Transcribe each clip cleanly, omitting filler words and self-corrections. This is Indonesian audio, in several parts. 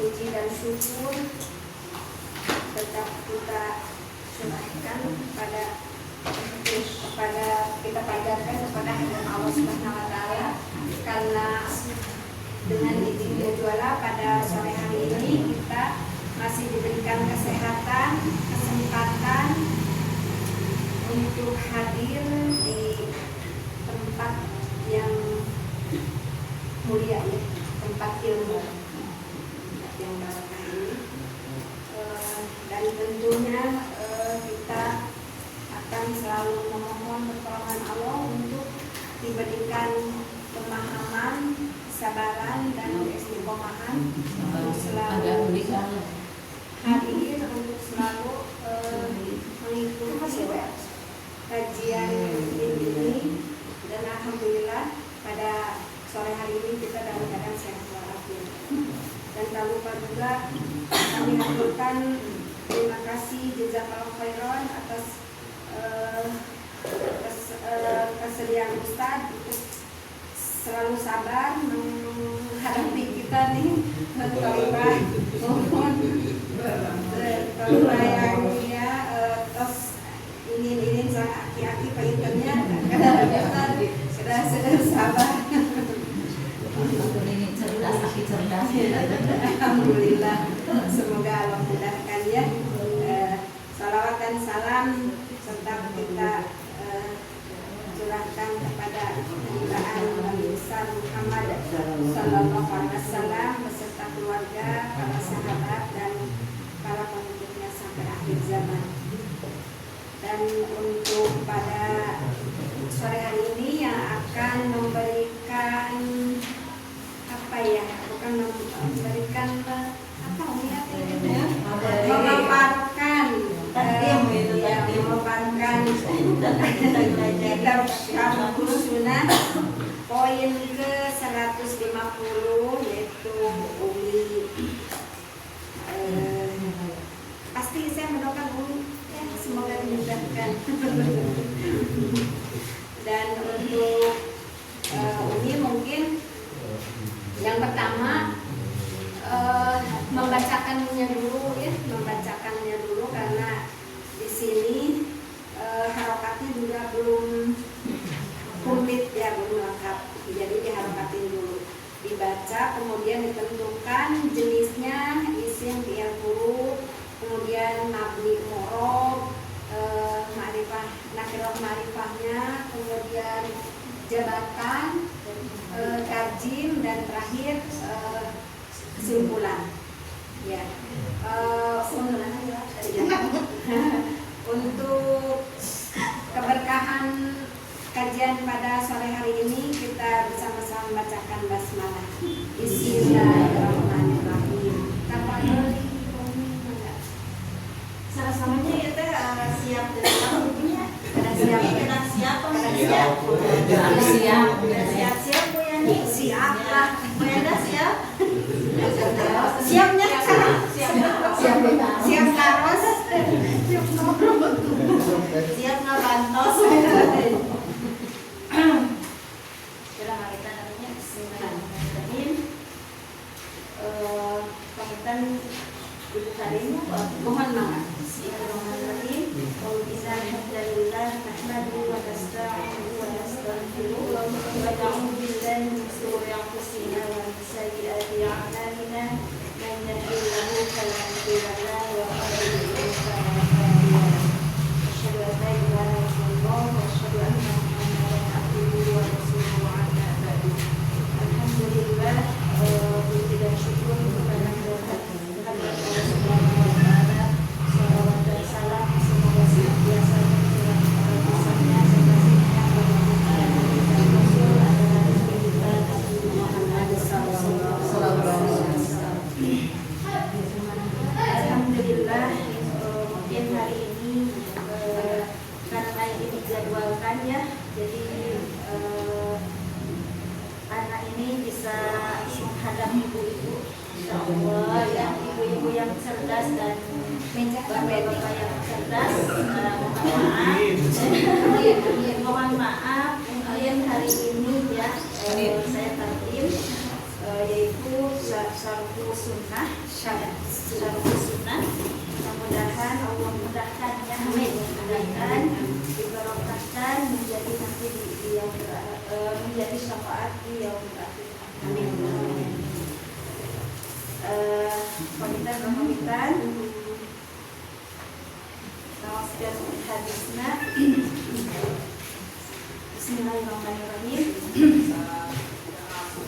puji dan syukur tetap kita serahkan kepada kita panjatkan kepada Allah Subhanahu wa taala, karena dengan izinnya juala pada sore hari ini kita masih diberikan kesehatan, kesempatan untuk hadir di tempat yang mulia ya, tempat ilmu yang barokah ini. Dan tentunya kita akan selalu memohon pertolongan Allah untuk diberikan pemahaman, kesabaran dan keistiqomahan untuk selalu hadir, untuk selalu mengikuti kajian ini. Dan alhamdulillah pada sore hari ini kita dalam keadaan sehat walafiat. Dan tak lupa juga kami haturkan terima kasih jazakallahu khairan atas kesediaan Ustadz untuk selalu sabar menghadapi kita nih talibah yang ya terus ingin sang aki-aki pahintennya sudah sabar. Alhamdulillah, semoga Allah mudahkan ya. Salawat dan salam serta kita curahkan kepada junjungan Nabi besar Muhammad sallallahu alaihi wasallam beserta keluarga, para sahabat dan para pengikutnya sampai akhir zaman. Dan untuk pada sore hari ini yang akan memberikan apa ya, bukan memberikan apa ya, memaparkan kitab Syarhus Sunnah poin ke 150, yaitu Umi. Pasti saya mendoakan Umi ya, semoga dimudahkan. Dan untuk Umi mungkin yang pertama membacakannya dulu karena di sini harokatnya juga belum komplit ya, belum lengkap. Jadi diharokatin dulu, dibaca, kemudian ditentukan jenisnya, isim, fi'il, huruf, kemudian mabni, mu'rob, ma'rifah, nakirah ma'rifahnya, kemudian jabatan, tarjim, dan terakhir kesimpulan. Ya. Untuk keberkahan kajian pada sore hari ini kita bersama-sama membacakan basmalah. Bismillahirrahmanirrahim. Sama-samanya ya teh siap dengan bukunya. Siap Bu Yani. Siap lah. Bu Enda siap. Siapnya sekarang. Siap karos. Siap ngabantos. Kira kita namanya Bismillahirrahmanirrahim. Pamitan Ibu Karimnya mohon maaf. Bismillahirrahmanirrahim. Alhamdulillah nahmaduhu wa nasta'inuhu wa nastaghfiruh wa na'udzu billahi min shururi anfusina wa min sayyiati a'malina. Man yahdihillahu fala mudilla lahu wa man yudlil fala hadiya lahu. Asyhadu an la ilaha illallah wa asyhadu anna Muhammadan abduhu wa rasuluhu amma ba'du. Alhamdulillah, puji dan syukur kepada Allah Subhanahu wa taala. Salawat dan salam semoga senantiasa tercurah kepada pesannya serta kepada Rasul adalah kita Nabi Muhammad sallallahu alaihi wasallam. Alhamdulillah, mungkin hari ini karena ini dijadwalkan ya, jadi anak ini bisa menghadap ibu-ibu, insyaallah ya, ibu-ibu yang cerdas dan bapak-bapak yang cerdas. Mohon maaf mungkin hari ini ya saya tertim yaitu syarhu sunnah, syarhu sunnah. Mudah-mudahan Allah mudahkan ya, mudahkan, diberkahkan menjadi nanti menjadi syafaat di yaumil akhir. Amin. Pamitan. Nawaskan hadisna. Bismillahirrahmanirrahim.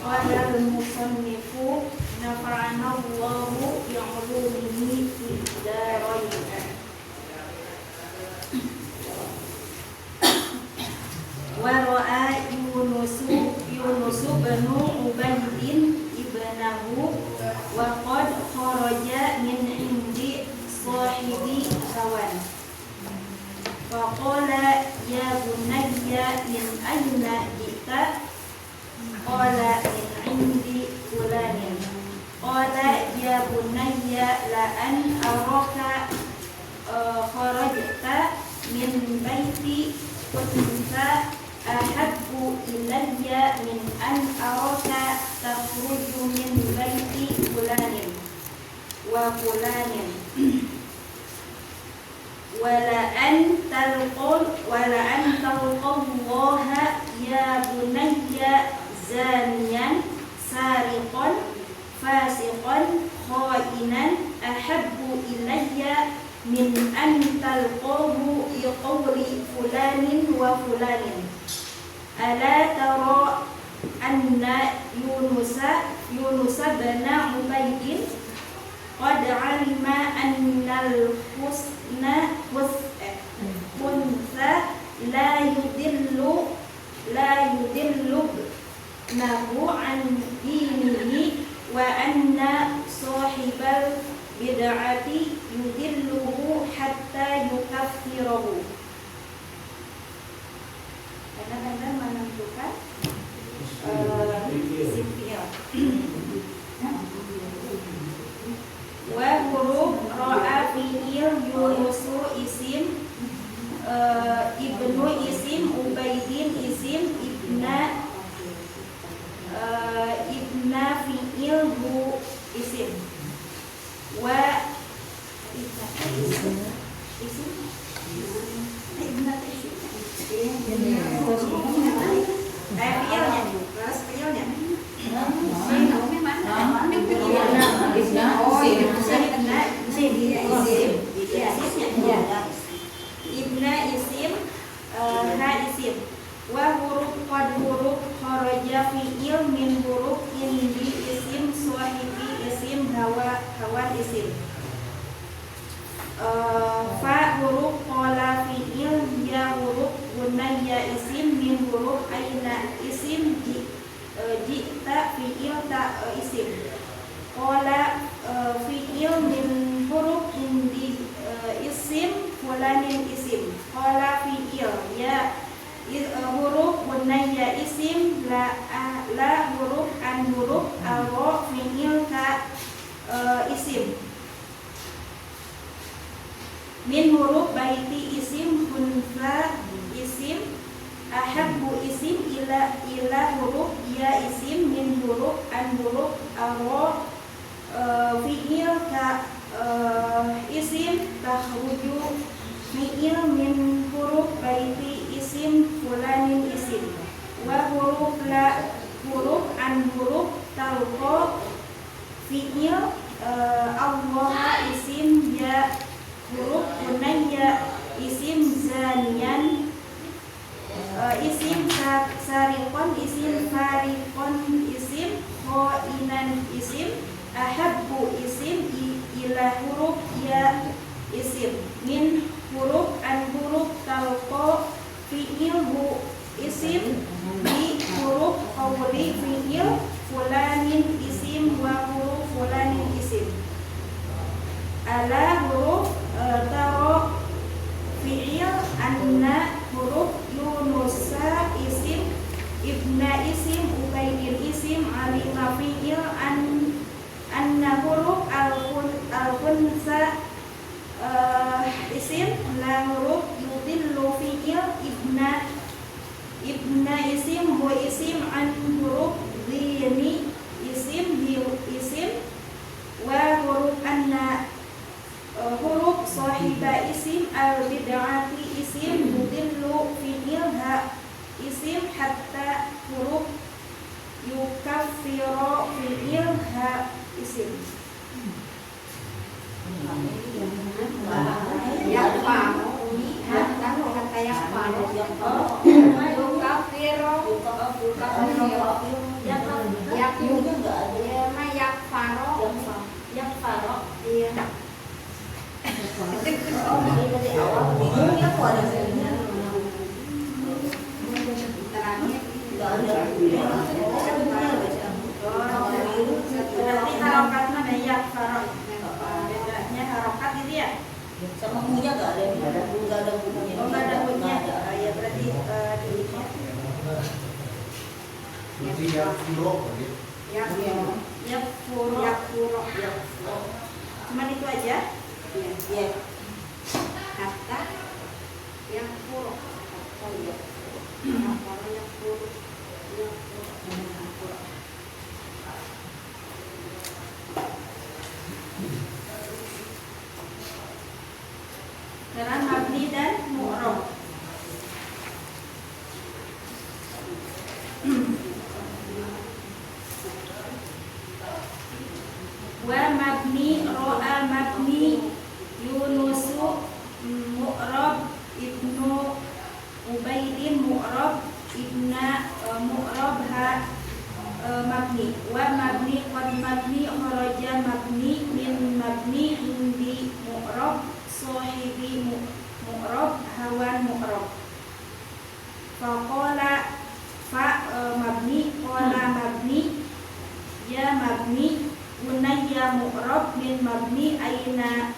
Qala al-musannifu nafa'ana Allahu bi'ulumihi fid darain. Wa ra'a Yunus bin Ubaydin ibnahu wa qad kharaja min indi sahibi hawan. Faqala ya bunayya min ayna ji'ta? Qala min indi fulanin. Qala ya bunayya la an araka kharajta min baiti kunta ahabbu ilayya min an araka takhruju min baiti fulanin wa fulanin. Wala an talqallaha ya bunayya zaniyan sariqan fasiqan khainan ahabbu ilayya min an talqahu biqawli fulanin wa fulanin. Ala tara anna Yunusa bin Ubaydin qad alima annal husna kunsa la yudillu nahu an dinihi wa anna sahibal bid'ati yudilluhu hatta yukaffirahu. Kadang-kadang menentukan isim fi'il. Wa huruf ra'a fi'il Yunusu isim, ibnu isim, Ubaidin isim, ibna fi'il hu isim. Wa ibna isim ibna isim ibna isim ha isim. Wa huruf qad huruf kharaja fi'il min huruf indi isim, sahibi isim, hawan isim. Fa huruf qala fi'il, ya huruf bunayya isim, min huruf aina isim, ji'ta fi'il ta isim. Qala fi'il min huruf indi isim, fulanin isim. Qala fi'il ya huruf bunayya isim, la huruf an huruf aro fi'il ka isim. Min huruf baiti isim, kunza isim, ahabbu isim, ila huruf ya isim, min huruf an huruf aro fi'il ka isim, takhruju fi'il min huruf baiti isim, fulanin isim. Wa huruf la huruf an huruf talqa fi'il Allah isim, ya huruf bunayya isim, zaniyan isim, sariqon isim, fariqon isim, khainan isim, ahabbu isim, ila huruf ya isim, min huruf an huruf talqa fi'il hu isim, bi huruf qawli fi'il fulanin isim, wa huruf fulanin isim. Ala huruf taro fi'il, anna huruf Yunusa isim, ibna isim, Ubaidin isim, alima fi'il, anna huruf al-kunsa isim, la huruf yudillu fi'il, ibna isim, hu isim, an huruf dini isim, isim. Berarti harokatnya banyak farok. Bedanya harokat itu ya. Sama punya nggak ada bunyinya. Oh, nggak ada bunyinya. Ya berarti dilihat. Berarti yang furo gitu. Ya furo. Cuman itu aja. Iya. Kata yang furo. Yang furo. Sekarang mabni dan mu'rab. Wa mabni ro'a mabni Yunusu mu'rab ibnu Ubaidin mu'rab ibna mu'rab mabni wa mabni qad mabni kharaja mabni min mabni indi mu'rab sahibi mu'rab hawan mu'rab faqala fa mabni qala mabni ya mabni bunayya mu'rab min mabni aina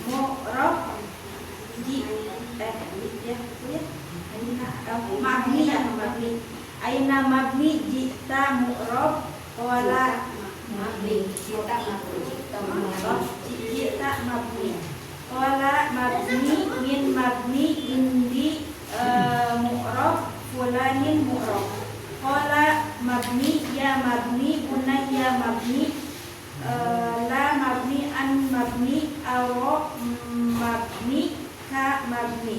mu'rab ji mabni ya mabni aina mabni jita mu'rab qala mabni jita mabni qala mabni min mabni indi mu'rab fulanin mu'rab qala mabni ya mabni bunayya mabni la mabni an mabni aw mabni ka mabni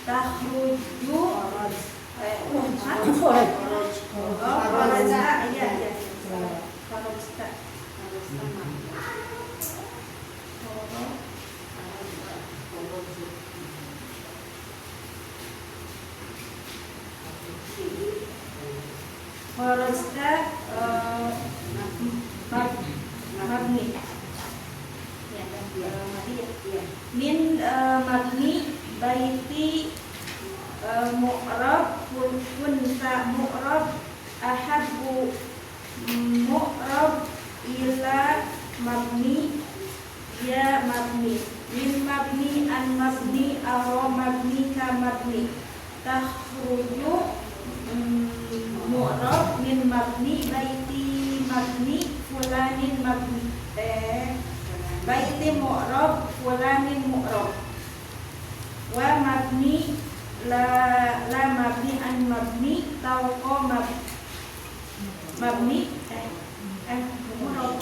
takhruju Kharajta mabni min mabni baiti mu'rab kunta mu'rab ahabbu mu'rab ila mabni ya mabni min mabni an mabni aw mabni ka mabni takhruju mu'rab min mabni baiti mabni fulanin mabni baiti mu'rab fulanin mu'rab wa mabni la mabni an mabni tawqa mabni mu'rab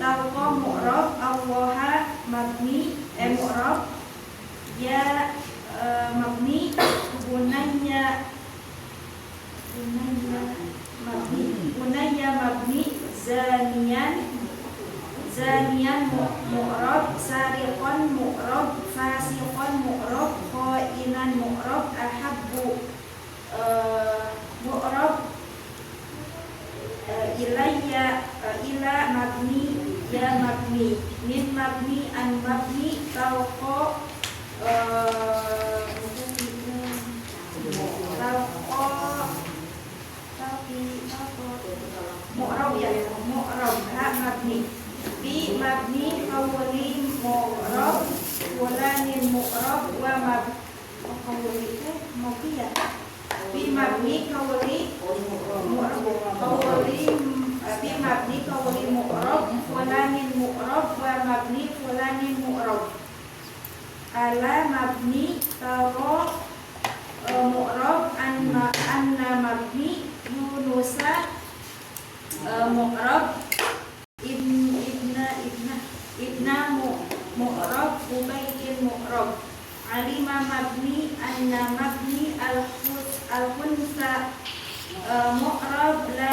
tawqa mu'rab allaha mabni mu'rab ya mabni bunayya mabni zaniyan mu'rab sariqan mu'rab fasiqan mu'rab khainan mu'rab ahabbu mu'rab ilayya ila mabni ya mabni min mabni an mabni tawqa mu'rab ya mu'rab ha mabni bi mabni qawli mu'rab fulanin mu'rab wa qawli mabni ya bi mabni qawli mu'rab qawli bi mabni qawli mu'rab fulanin mu'rab wa mabni fulanin mu'rab ala mabni taro mu'rab anna mabni yunusa mu'rab ibna mu'rab ubaidin mu'rab alima mabni anna mabni al-khunsa mu'rab la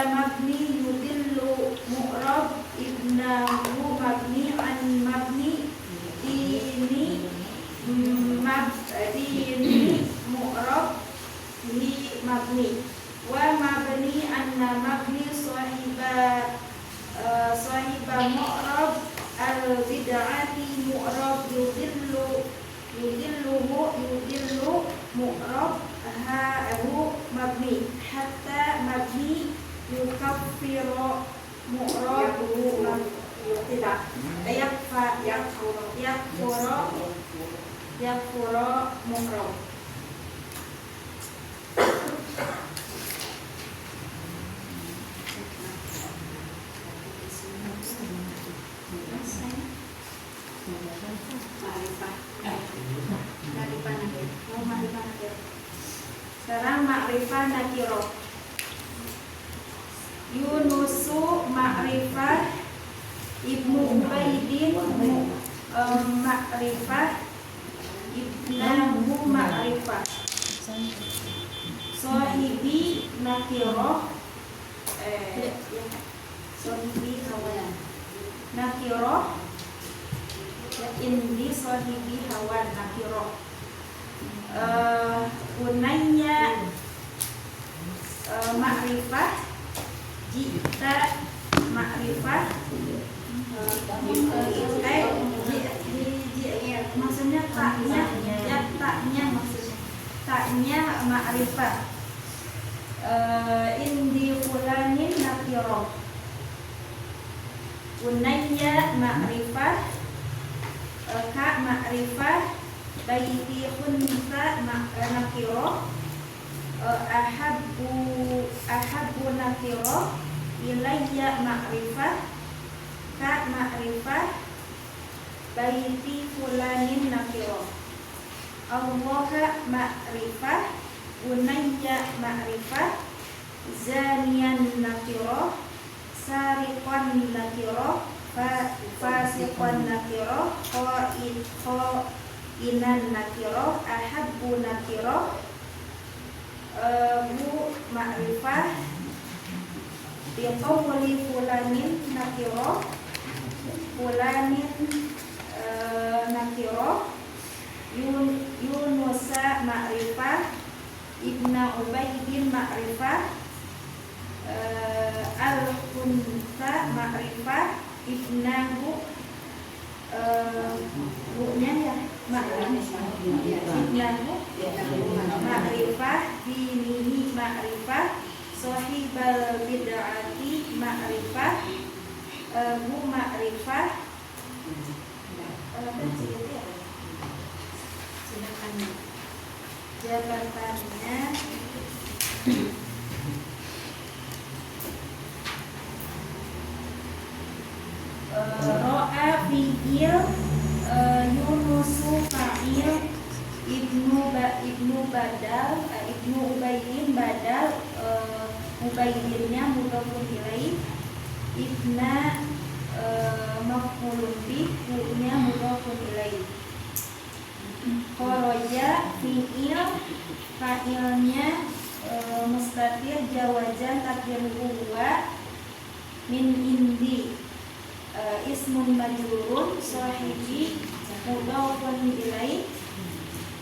yakfiro mu'robu tidak yakfuro mu'rob. Sekarang ma'rifah nakiro. Yunusu ma'rifah, Ibnu Ubaidin ma'rifah, Ibnahu ma'rifah. Sohibi nakiro, sohibi hawan nakiro. Indi sohibi hawan nakiro. Unanya ma'rifah, jita ma'rifah, maksudnya taknya, ya taknya maksudnya taknya ma'rifah. Indi fulanin nakiro. Unanya ma'rifah, ka ma'rifah, baiti khunsa nakiro. Ahabbu nakiro, ilayya ma'rifah, ka ma'rifah, baiti fulanin nakiro. Allaha ma'rifah, unayya ma'rifah, zaniyan nakiro, sariqan nakiro, fasiqan nakiro, inan nakiro, ahabbu nakiro, bu ma'rifah, biqawli fulanin nakiro, fulanin nakiro, Yunusa ma'rifah, Ibna Ubaidin ma'rifah, Al-Kunsa ma'rifah, Ibnahu bu'nya ya Ibnahu ma'rifah, Dinihi ma'rifah, Sohibal bid'ati ma'rifah, Bu ma'rifah. Jabatannya ro'a fi'il, Yunusu fa'il, Ibnu badal, Ibnu Ubaidin badal, Ubaidinnya mudhofun ilaih, Ibna maf'ulun bih, nya mudhofun ilaih. Kharaja fi'il, fa'ilnya mustatir, jawazan takdiruhu huwa, min indi, ismun majrurun, sahibi mudhofun ilaih,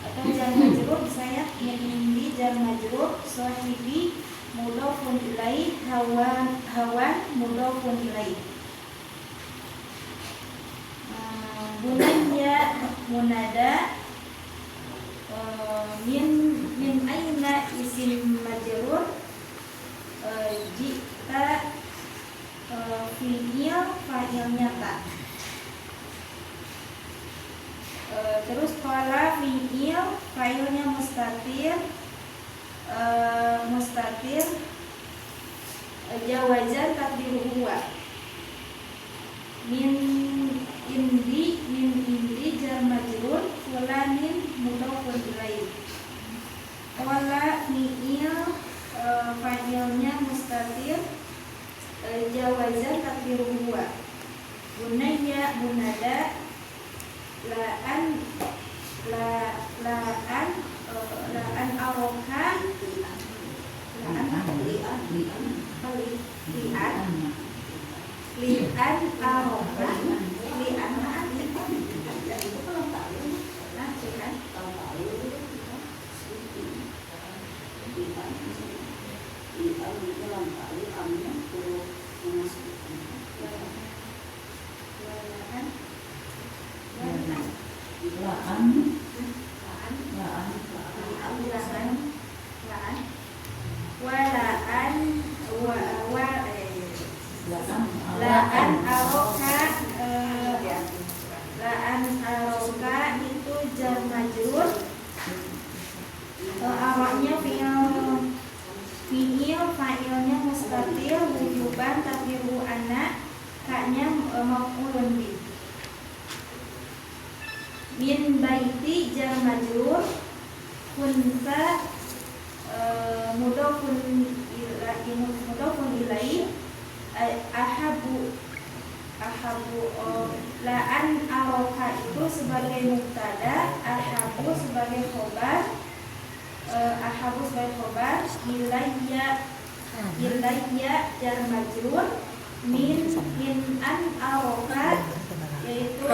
atau jar majrur saya min indi jar majrur, sahibi mudhofun ilaih, hawan mudhofun ilaih. Bunaya munada, min aina isim majrur, jika fi'il fa'ilnya tak. Terus qala fi'il fa'ilnya mustatir, jawazan takdiruhu huwa, min indi jar majrur, fulanin mudhofun ilaih. Qala fi'il fa'ilnya mustatir, jawazan takdiruhu huwa. Bunaya munada, la'an aroha, li'an aroha, baiti jar majrur, kunta mudhofun ilaih, ahabu la'an aroka itu sebagai mubtada, ahabu sebagai khobar, ilayya jar majrur, min an aroka yaitu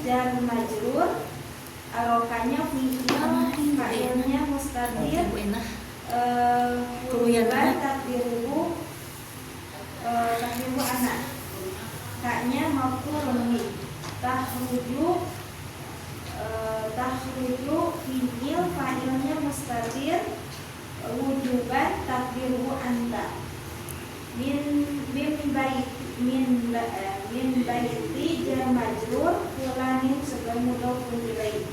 jar majrur, arokanya fa'ilnya mustatir, wujuban takdiruhu anak, kaknya maf'ulun bih, tahruju fi'il fa'ilnya mustatir, wujuban takdiruhu anta, min baiti jar majrur, fulanin sebagai mudhofun ilaih,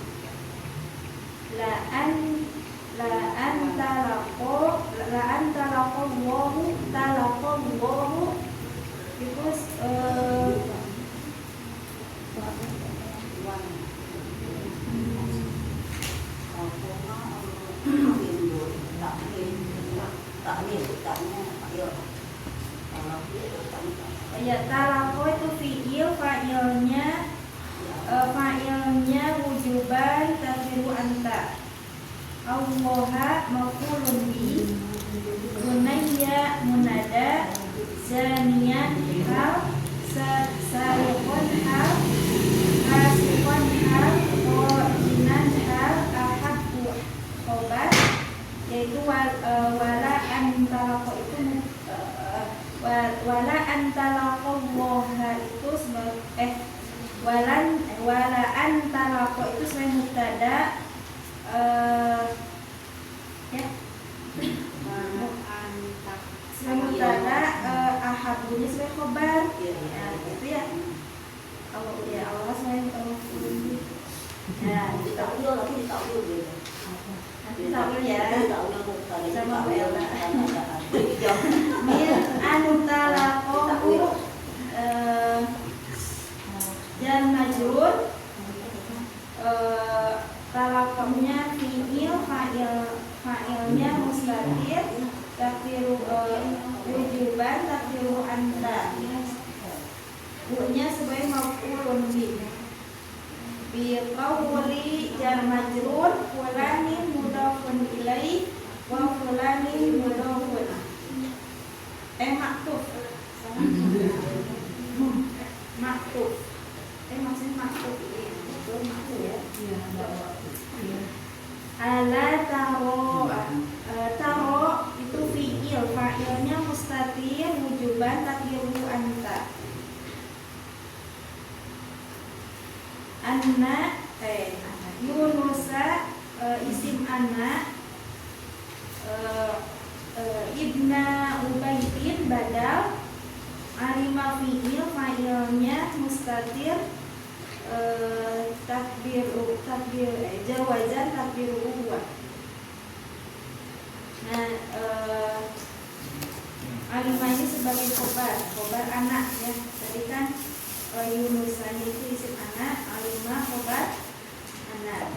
la'an talaqallahu itu ya talaqo itu fi'il fa'ilnya wujuban takdiru anta, Allaha maf'ulun bi, bunayya munada, zaniyan hal, sariqun hal, hasiqun hal, qa'inan hal, ahabbu khobar, yaitu wala antalaqo itu wala antalaqallaha itu sebagai wala antalaqo itu sebagai mubtada, sementara ahabunya sebagai khobar, ya gitu ya. Kalau ya Allah saya ya ditakwil lagi ditakwil gitu. nanti tahu ya Ditakwil tadi sama Bu Ella. Min Antalaqahu jar majrur, talaqahnya fi'il fa'ilnya mustatir, takdiru wujuban takdiru anta, bu-nya sebagai maf'ulun bih, bi qawli jar majrur, fulanin mudhofun ilaih wa fulanin mudhofun maktuf maksudnya maktuf ini betul maktuf ya. Ala taro itu fi'il fa'ilnya mustatir, wujuban takdiru anta, anna yunusa isim anna, ibna ubaitin badal, alima fi'il fa'ilnya mustatir, takdir jawazan takdiru huwa. Nah, alima ini sebagai khobar anak ya. Tadi kan Yunusan itu isim anak, alima khobar anak.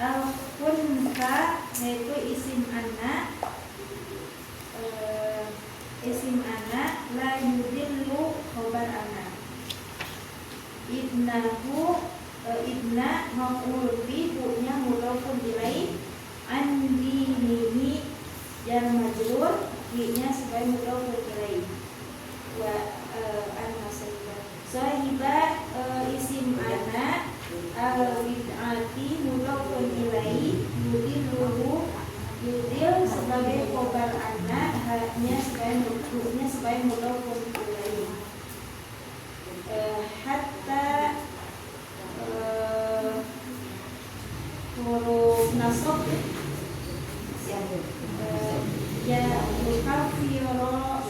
Al-kunka yaitu isim anak, la yudillu khobar anak. Ibnahu ibna maf'ul bi, bu-nya mudhofun ilaih, andinihi jar majrur, bi-nya sebagai mudhofun ilaih, wa sahiba isim anak, al-bid'ati mudhofun ilaih, yudil sebagai khobar anak, haknya sebagai mudhofun ilaih, hatta huruf nasab ya yukafiro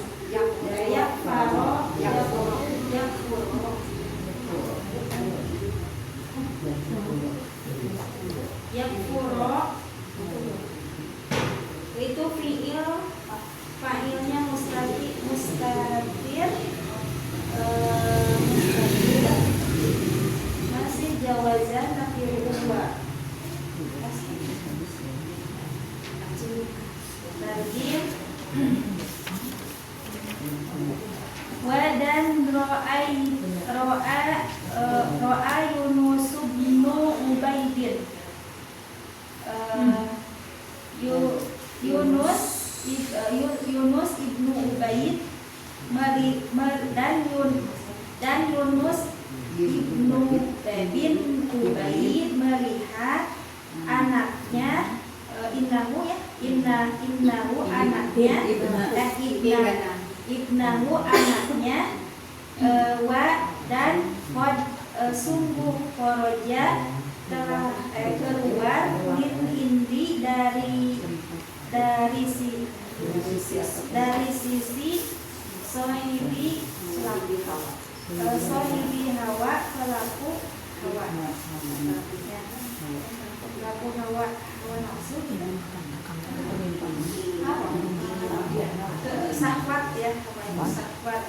yakfuro itu fi'il fa'ilnya mustatir, masih jawazan ro'a Yunus bin Ubaidin. Yunus ibnu Ubaid dan Yunus ibnu bin Ubaid melihat anaknya innahu anaknya ibnahu anaknya wa dan sungguh koroja telah keluar min indi dari sisi sohibi hawa pelaku hawa nafsu sahwat ya, sahwat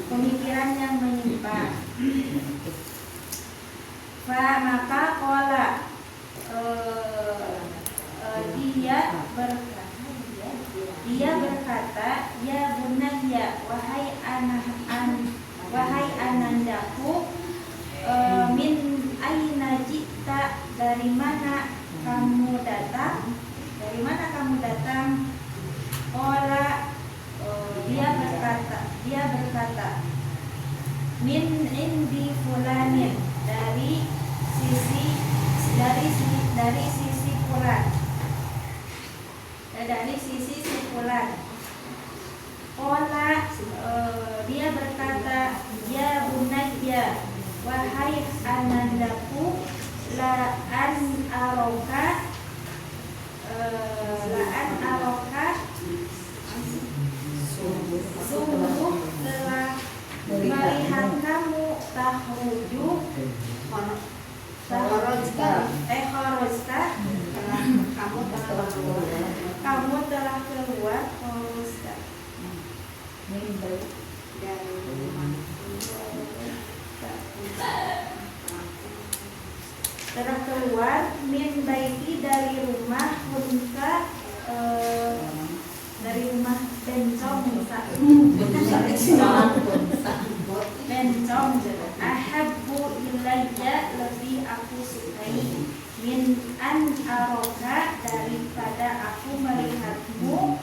pemikiran yang menyimpang. Maka kola dia berkata ya bunayya wahai anandaku, min aina jita, dari mana kamu datang? Kola dia berkata min indi fulanin, dari sisi fulan, dari sisi si fulan. Kola dia berkata ya bunayya wahai anandaku, la an aroka sungguh telah melihat kamu tahruju kharajta kamu telah keluar kharajta dari rumah, telah keluar min baiti dari rumah unta, dari rumah bencong ahabbu ilayya, lebih aku sukai, min an aroka, daripada aku melihatmu,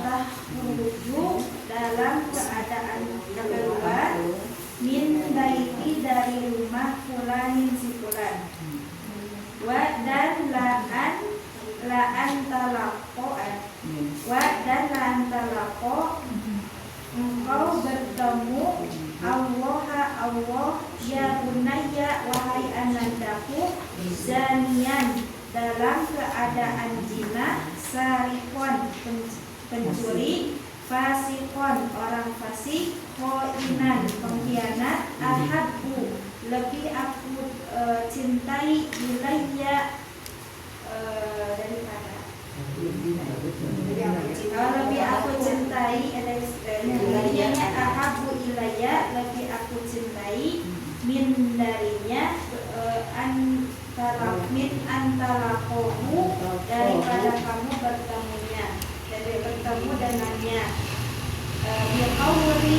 tahruju, dalam keadaan keluar, min baiti, dari rumah fulanin si fulan. Wa dan la'an talaqo engkau bertemu Allah ya bunayya wahai anandaku, zanian, dalam keadaan zina, sarikon, pencuri, fasikon, orang fasik, khoinan, pengkhianat, ahabbu, lebih aku cintai, ilayya, daripada lebih aku cintai, ahabbu ilayya, lebih aku cintai, min darinya, min antalakohu, daripada kamu bertemunya, dari bertemu dengannya, biqauli,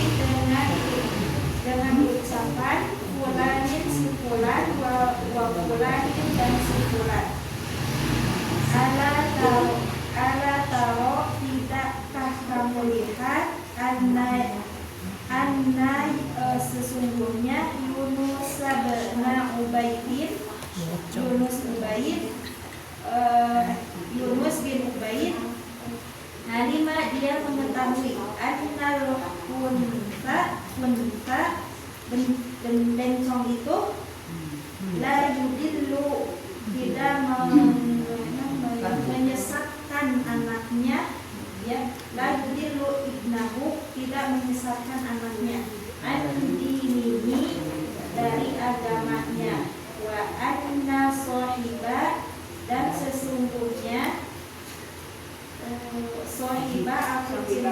dengan ucapan fulanin si fulan, wa fulanin, dan si fulan. Ala taro, tidakkah kamu lihat, anna sesungguhnya Yunus bin Ubaid Halima, dia mengetahui annal kunta bencong itu la yudillu, tidak menyesatkan anaknya, ya, la yudillu ibnahu, tidak menyesatkan anaknya, an-dinihi, dari agamanya, wa anna sohiba, dan sesungguhnya sohiba aku lebih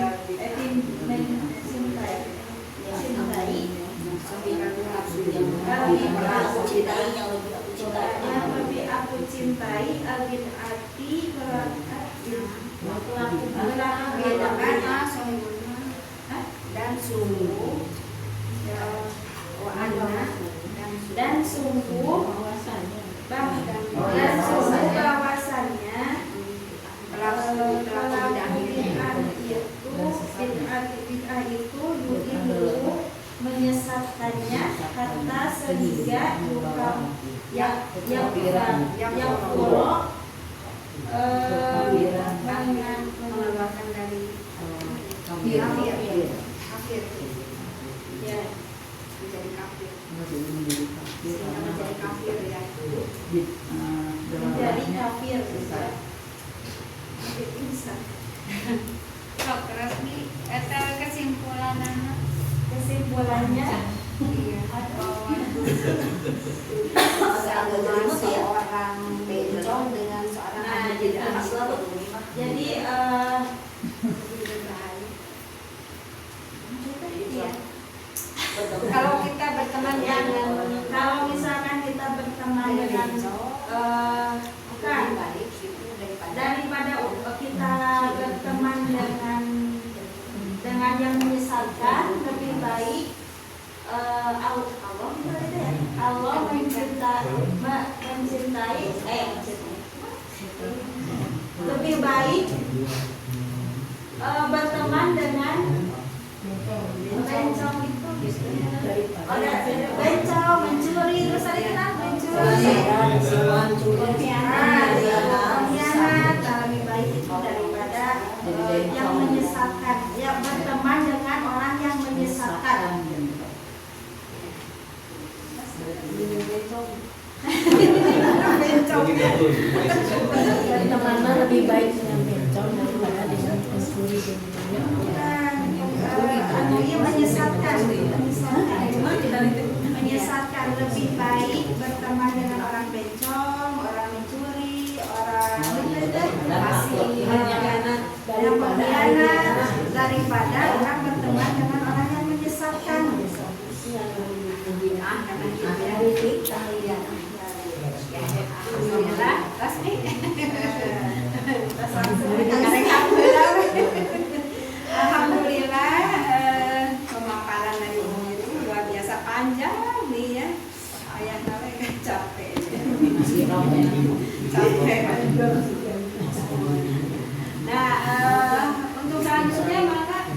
aku cintai albin ati dan sungguh ya, wa anna dan sungguh bahkan dan sungguh bahwasannya pelaku bid'ah itu yudhilu menyesatkannya hatta sehingga yang pulau mengeluarkan dari kafir ya menjadi kafir sehingga menjadi kafir ya menjadi kafir bisa Sok resmi eta kesimpulannya iya bahwa seorang bencong dengan seorang jadi kalau kita berteman dengan kalau misalkan kita berteman dengan bukan daripada kita berteman dengan yang menyesatkan lebih baik Allah mencintai lebih baik berteman dengan bencong itu bencong mencuri terus ada kan mencuri pengkhianat lebih baik itu daripada yang menyesatkan ya berteman dengan orang yang menyesatkan bencong Teman lebih baik dengan bencong daripada dengan pencuri. Iya menyesatkan lebih baik berteman dengan orang bencong, orang mencuri, orang pengkhianat daripada orang berteman dengan orang yang menyesatkan. Alhamdulillah, resmi. Alhamdulillah pemaparan dari ini luar biasa panjang nih ya. Ayah namanya capek. Nah, untuk selanjutnya maka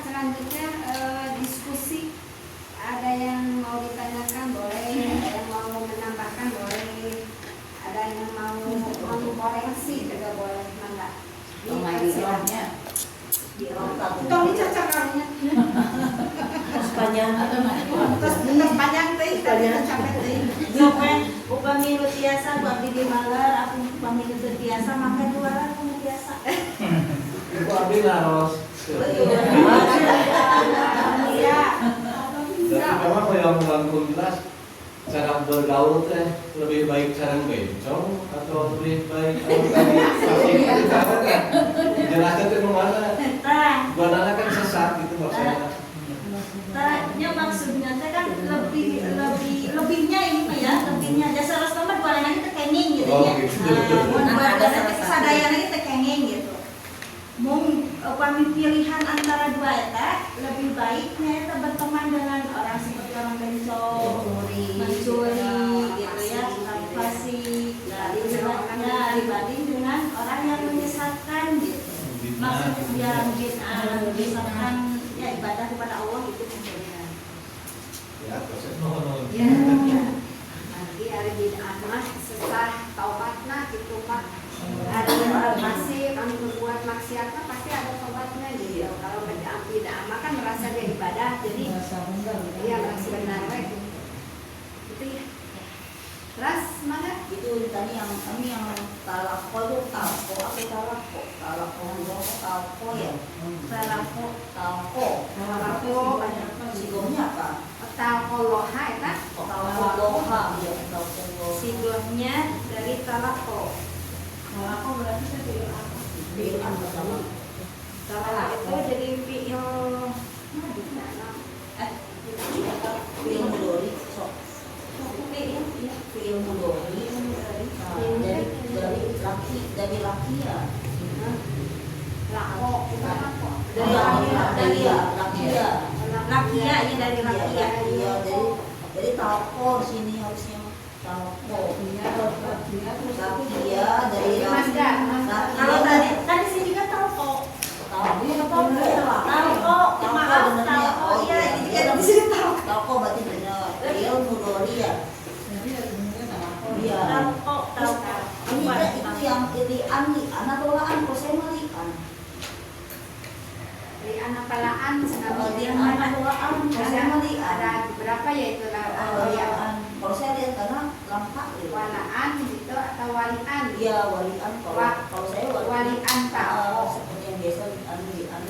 selanjutnya diskusi. Ada yang mau ditanyakan boleh, ada yang mau menambahkan boleh, ada yang mau mengkoreksi juga boleh, mangga. Tong dicacak kalinya. Terus panjang Terus panjang teh, tadi capek teh. Sampai upami nu tiasa buat di maler, aku upami nu tiasa makan jualan aku biasa. Itu abdi laros. Iya. Dan memang yang melangkung jelas cara bergaul teh lebih baik cara bencong atau lebih baik kalau tadi masih dikatakan kan jelasnya itu mana banana kan sesat gitu maksudnya. Tanya maksudnya saya kan lebihnya ini mah ya lebihnya jasa restoran boleh nanti tekenging gitu ya. Buat nanti kesadaian lagi tekenging gitu. Mung upami pilihan antara dua eta lebih baiknya eta berteman dengan orang seperti orang bencong, mencuri gitu ya, fasik, dibanding dengan orang yang menyesatkan gitu. Maksudnya biar menyesatkan ya ibadah kepada Allah itu kemudian. Ya, proses Ya. Nanti hari bid'ah mah sesah taubatna gitu mah. Ada orang masih kami berbuat maksiat pasti ada taubatnya gitu. Kalau bid'ah mah kan merasa dia ibadah jadi iya merasa benar itu ya. Terus mana? itu tadi yang kami yang talako itu talako apa talako ya talako sigurnya apa Talqoloha eta talako ya talako sigurnya dari talako. Talako berarti fi'il apa? fi'il pertama Talako itu jadi fi'il fi'il mudhari sok fi'il mudhari dari laki ya Lako, itu lako. Dari lakia. Lakia, ini dari lakia. Iya, jadi talko di sini harusnya talko. Lakia dari Mazda. Kalau tadi kan di sini kan talko. Talko, maaf, talko. Iya, ini kan di sini talko. Talko berarti benar. Real mudori ya. Iya. Talko. Ini kan itu yang lian atau laan kosema lian. Dari anak palaan Kalau sedang lian mana? atau laan kosema lian. Ada berapa ya itu lah? Yang Kalau saya lihat karena lengkap ya. walaan gitu atau walian? Iya walian kalau saya Walian talko. seperti yang biasa lian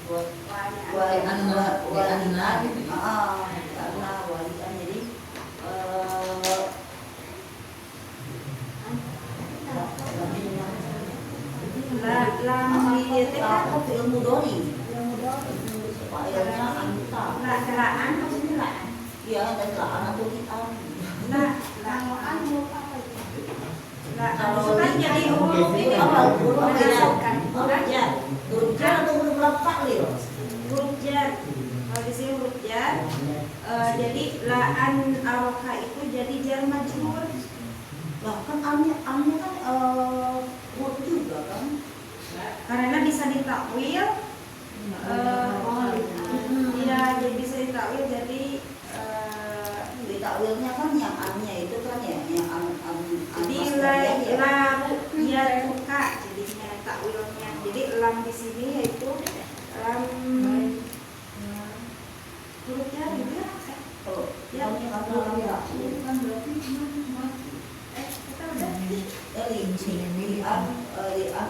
buat Walian. walian karena walian jadi Lam di kan aku ilmu dori supaya anita laan maksudnya laan. iya dan laan atau lian Laan apa itu? Kalau Kan jadi huruf ini huruf berdasarkan huruf jar atau huruf lafak lil huruf jar. Kalau di sini huruf jar, jadi laan aroka itu jadi jar majrur. lah kan amnya kan huruf juga kan Karena bisa ditakwil, ya jadi bisa ditakwil jadi ditakwilnya kan yang amnya itu kan ya yang jadi laru ya tuka jadinya takwilnya. Jadi lam di sini yaitu lam huruf jar gitu ya. kalau Ya, yang kan berarti kita udah lian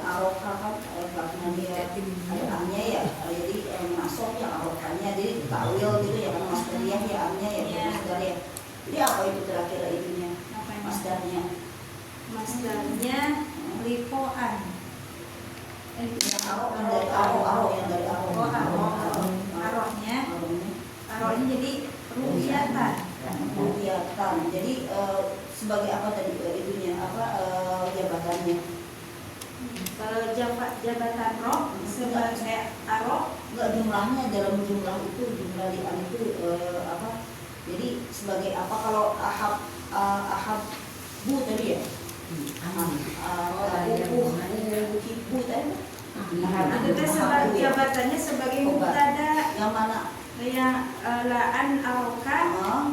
aroka kan karena dia ada amnya ya jadi masuk yang arokanya jadi takwil gitu ya kan masdariah ya amnya ya Iya. masdariah jadi apa itu kira-kira itunya masdarnya masdarnya lipoan. yang arok kan dari aro yang dari aro Arohnya jadi ru'yatan. kegiatan jadi sebagai apa tadi itunya apa jabatannya Kalau jabatan roh sebagai aroh enggak jumlahnya dalam jumlah itu jumlah lian itu apa jadi sebagai apa kalau ahab bu tadi ya bu tadi itu teh sebagai jabatannya sebagai mubtada. yang mana Yang laan aroka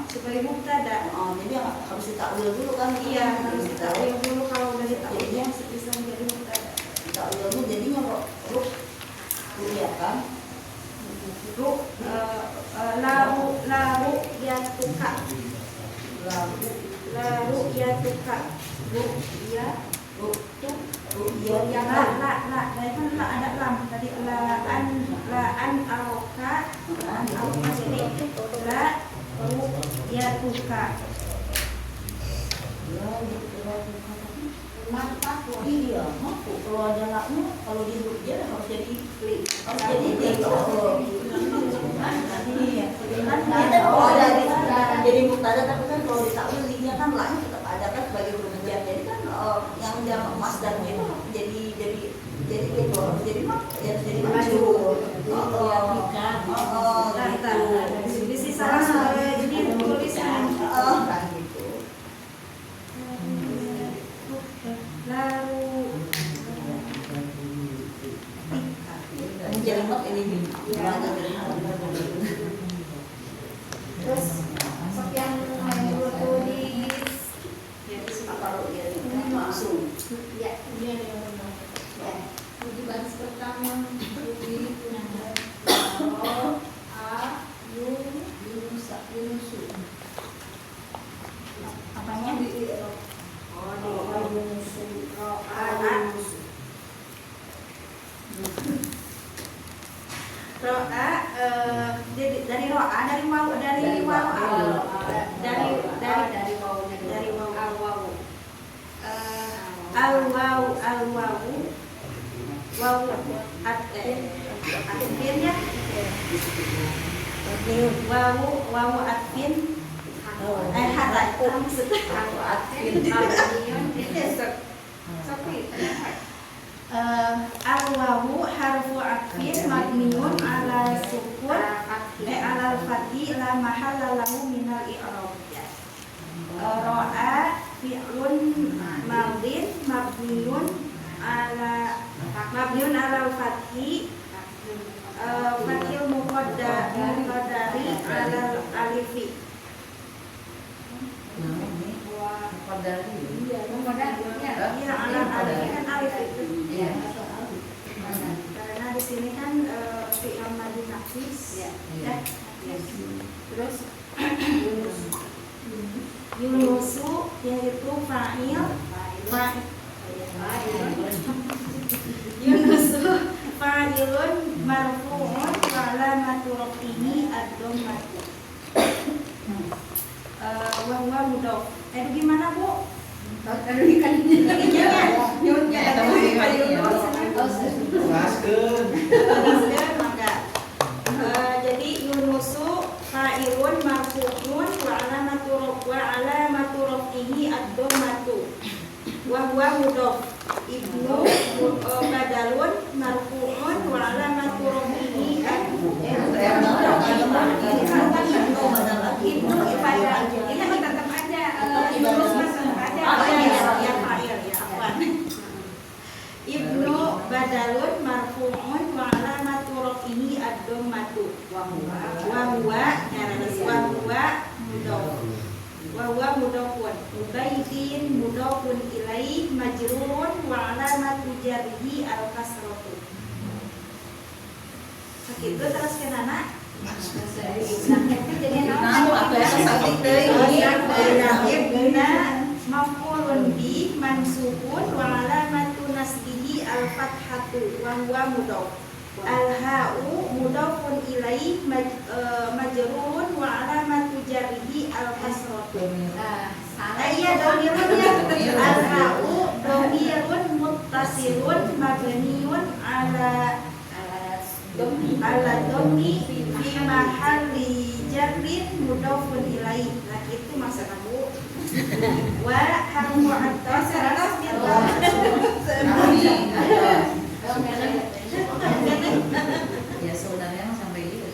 sebagai mubtada. jadi harus ditakwil dulu kan Iya, harus ditakwil dulu. Kalau udah ditakwil Jadinya bisa menjadi mubtada. ditakwil dulu jadinya ruk ya kan Laru ya tuka. Laru ya tuka. Ya la dari kan la ada lam tadi laan aroka jadi la ru ya tuka. mantap iya mampu kalau ada laknya kalau di huruf jar harus jadi jadi mubtada tapi kan kalau ditakwil linya kan laknya tetap ada kan sebagai huruf jar jadi kan yang jamak masdarnya itu jadi gitu harus jadi maju Di sisi salah jadi tulisan gitu lalu jelimet ini terus sekian tulis kalau dia langsung ya Uji baris pertama uji punanda yunusu. apanya dari roa dari wau dari wau al wau atfin ya wau atfin hatta maksudnya Atfin, atfin, itu sepi. Al-wawu harfu atfin mabniun ala sukun ala al-fathi la mahalla lahu minal i'rab. Ro'a fi'lun madin mabniun ala al-fathi fathil muqaddari ala alifi. Iya, ala alifi kan alif itu. Karena di sini kan fi'il madhi nafis. Ya. Terus Yunusu yaitu fa'il. Yunusu fa'ilun marfu'un wa alamatu rafihi ad-dhammah. Wa huwa mudhaf. Gimana, Bu? Jadi Yunusu fa'ilun marfu'un wa alamatu rafihi ad-dhammatu wa huwa mudhaf. Ibnu badalun marfu'un wa alamatu rafihi Ibnu ibadah. Ini tetap aja Ibnu badalun marfu'un wa alamatu rafihi ad-dhammatu wa huwa mudhafun. Ubaidin mudhafun ilaih majrurun wa alamatu jarhi al-kasratu. Begitu terus ke anak. Maf'ulun bi mansubun wa alamatu nasbihi al-fathatu wa huwa mudhaf. Al-ha'u mudhafun ilaih majrurun wa alamatu jarhi al-kasratu. Iya, dhamirun ya. Al-ha'u dhamirun muttasilun mabniun ala dhammi fi mahalli jarrin mudhafun ilaih. Nah, itu maksudnya, Bu. Wa harfu atas Ya sebenarnya sampai itu.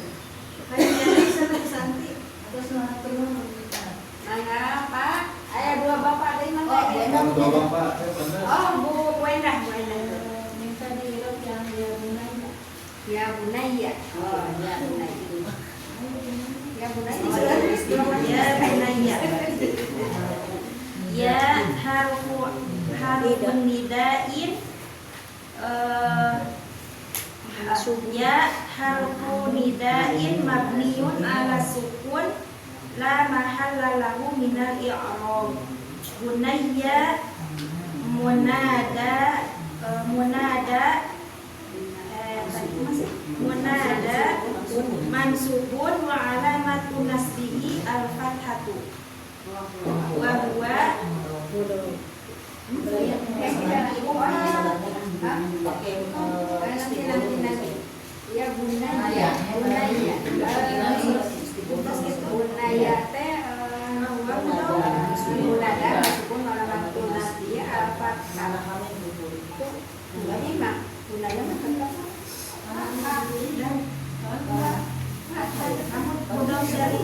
Pak, ayah dua bapak ada yang Dua bapak, benar. Oh, Bu Wendah. Minta dirot yang dia bunanya. Ya Bunaya. Oh, ya Bunaya. Ya Bunaya. Ya Bunaya. Ya harfun nidain. Ya harfu nidain mabniun ala sukun la mahalla lahu minal i'rab. Bunayya munada mansubun wa alamatu nasbihi al-fathatu wa huwa ya Bunaya teh munada mansubun wa alamatu nasbihi al-fathatu. Ini mah Bunaya mah tetap udah dari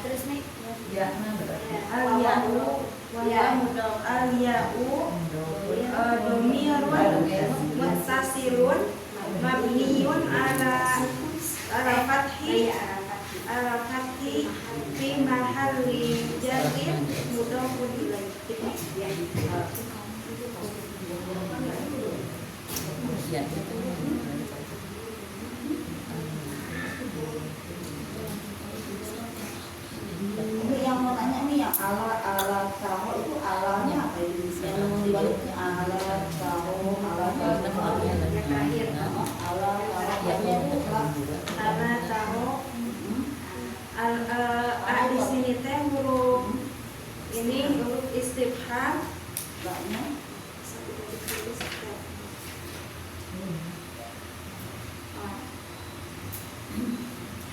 terus nih al-ya'u domirun mutsasilun mabniun ala al-fathi fi mahalli jarrin mudhafun ilaih. Yang mau tanya nih yang ala tahu itu alanya apa itu? Yang dibaliknya ala tahu yang terakhir Ala tahu di sini teh huruf ini huruf istifham.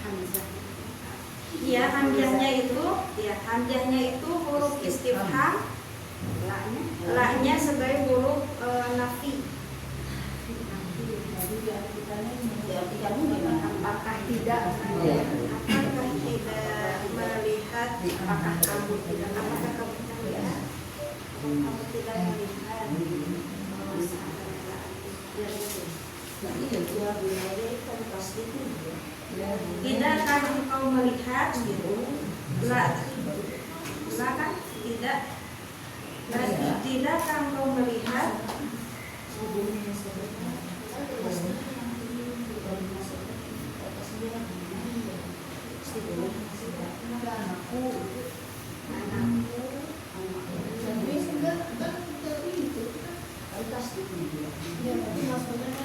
hamzah. Iya, hamzahnya itu huruf istifham, la-nya sebagai huruf nafi. Apakah tidak melihat? Apakah kamu tidak? Apakah kamu tidak melihat? Kamu tidak melihat? Tidakkah engkau melihat? La kan tidak. Tidakkah engkau melihat?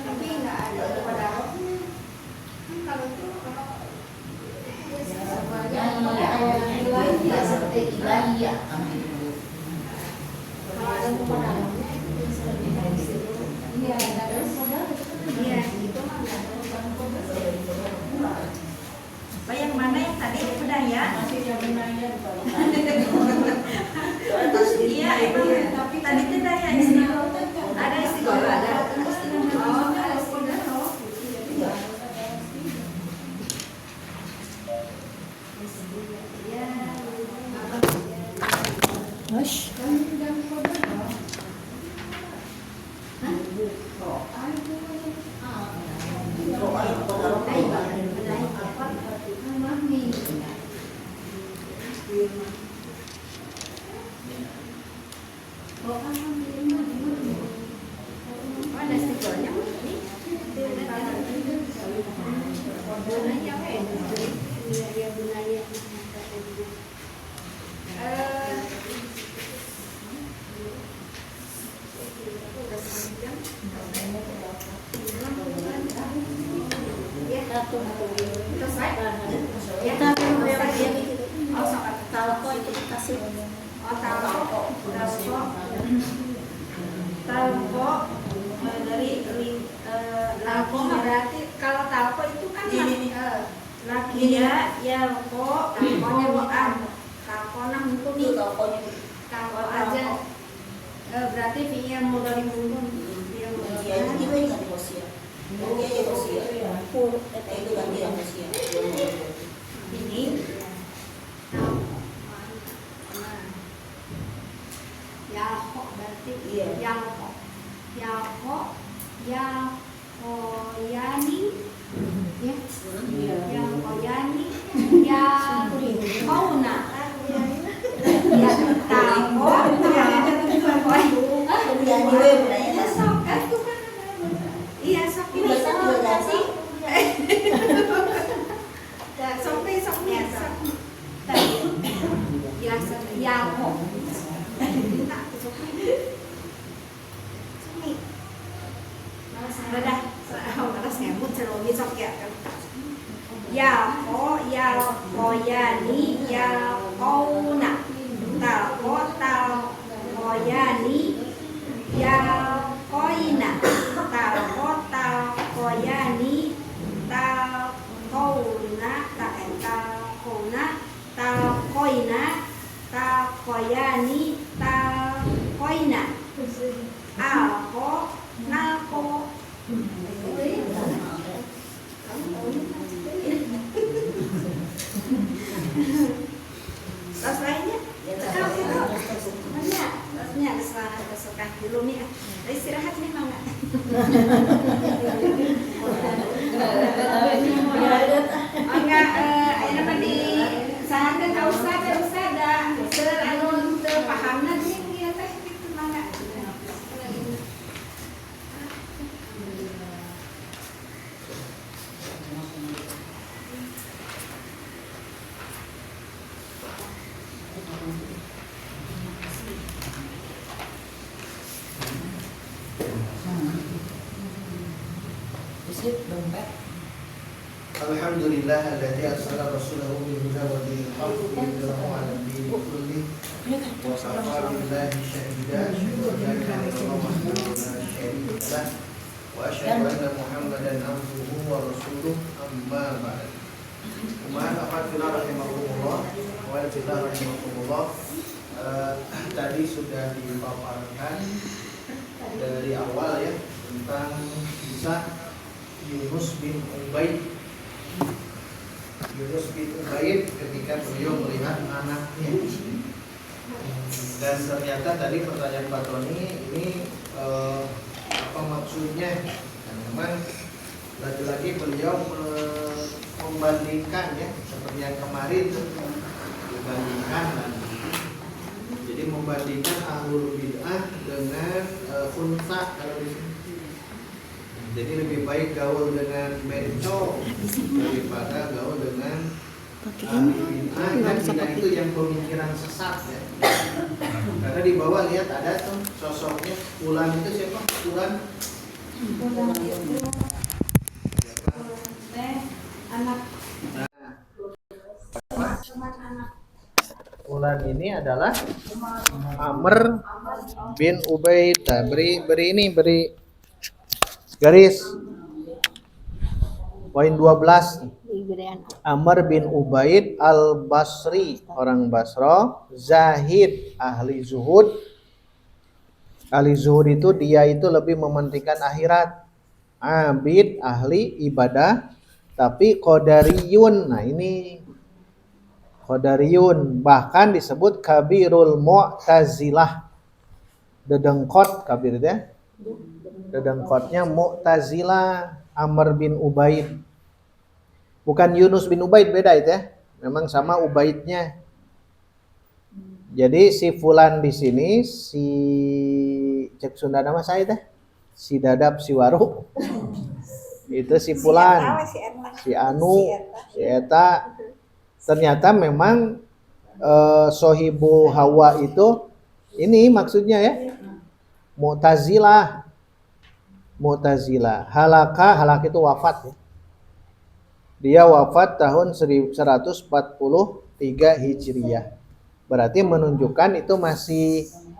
Tapi nggak ada pada kalau itu yang mana yang tadi udah ya? Iya, itu tapi tadi tidak ya istiqomah. Ada istiqomah ada. Oh, ada istiqomah. Ada stikernya nih. Bunanya apa ya? Iya, bunanya. Talko dari talko berarti kalau talko itu kan laki ya talko talkoan talkonam itu nih talko aja berarti fi'il mudhari mundur ini yalko berarti yalko yakoyani ya yakoyani yakouna ya talko ya sok itu kan iya sok ini sih soknya tadi biasa yalko Badah, malas nyambut selagi sok ya kan. Yakoyani yakouna talkoyani yakoina talkoyani talkouna talkoina talkoyani talkoina alko nalko tas lainnya tasnya kesukaan dulu nih istirahat nih mau nggak enggak apa di sarankan kau usah ada seranun terpahamnya nih dia teh gitu mangga Alhamdulillah alladzi arsala rasulahu bil huda wa dinil haqq liyudhhirahu 'ala ad-din kullihi wa kafa billahi shahida asyhadu an la ilaha illallah wahdahu la syarika lah wa asyhadu anna Muhammadan abduhu wa rasuluh amma ba'd. Kemudian apabila rahimahumullah, tadi sudah dipaparkan dari awal ya tentang kisah Yunus bin Ubaid. Yunus bin Ubaid ketika beliau melihat anaknya. Dan ternyata tadi pertanyaan Pak Tony ini apa maksudnya? Dan memang lagi-lagi beliau membandingkan ya seperti yang kemarin dibandingkan lagi. Jadi membandingkan ahlul bid'ah dengan khunsa kalau di sini. Jadi lebih baik gaul dengan bencong daripada gaul dengan ahli bid'ah. Dan bid'ah itu yang pemikiran sesat ya. Karena di bawah lihat ada tuh sosoknya. Fulan itu siapa? Fulan anak. Fulan ini adalah Amr bin Ubaid. Nah, beri garis poin 12. Amr bin Ubaid al-Basri, orang Basra, zahid, ahli zuhud. Ahli zuhud itu dia itu lebih mementingkan akhirat. Abid, ahli ibadah, tapi qadariyun. Nah, ini qadariyun bahkan disebut kabirul mu'tazilah. Dedengkot kabir itu ya. Dedengkotnya Mu'tazilah. Amr bin Ubaid. Bukan Yunus bin Ubaid, beda itu ya. Memang sama Ubaidnya. Jadi si fulan di sini si cek Sunda nama saya teh. Si dadap si waru. Itu si fulan. Si anu, si eta. Ternyata memang sohibu Hawa itu ini maksudnya ya. Mu'tazilah. Halak itu wafat ya. Dia wafat tahun 1143 Hijriah. Berarti menunjukkan itu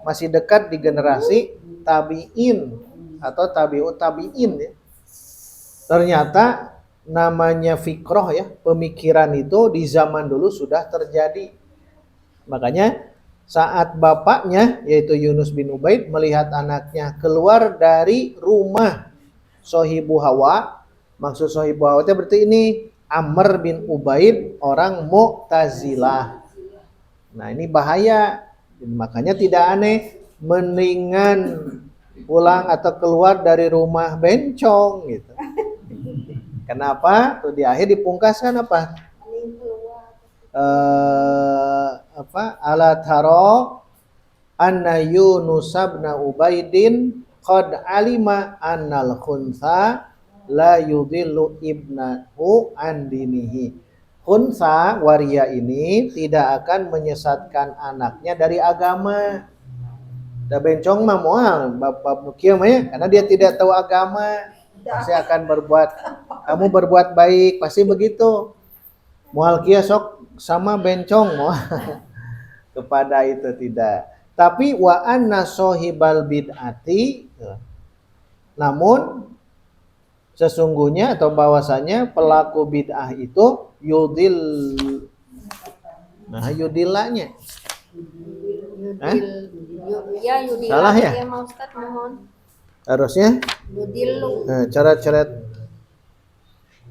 masih dekat di generasi tabi'in atau tabi'ut tabi'in ya. Ternyata namanya fikroh ya, pemikiran itu di zaman dulu sudah terjadi. Makanya saat bapaknya yaitu Yunus bin Ubaid melihat anaknya keluar dari rumah sohibu Hawa, maksud sohibu Hawa itu berarti ini Amr bin Ubaid orang Mu'tazilah. Nah ini bahaya, makanya tidak aneh mendingan pulang atau keluar dari rumah bencong gitu. Kenapa? Tuh di akhir dipungkaskan apa? Ala taro anna Yunus bin Ubaidin qad alima annal khunsa la yudillu ibnahu an dinihi. Khunsa waria ini tidak akan menyesatkan anaknya dari agama. Da bencong mah moal bab kieu mah ya, karena dia tidak tahu agama. Pasti akan kamu berbuat baik, pasti begitu. Moal kieu sok sama bencong moal. Kepada itu tidak. Tapi wa anna sohibal bid'ati, namun sesungguhnya atau bahwasanya pelaku bid'ah itu yudillanya. Ya yudillah. Salah ya? Ya Ustaz, mohon. Harusnya Yudillu. Coret-coret.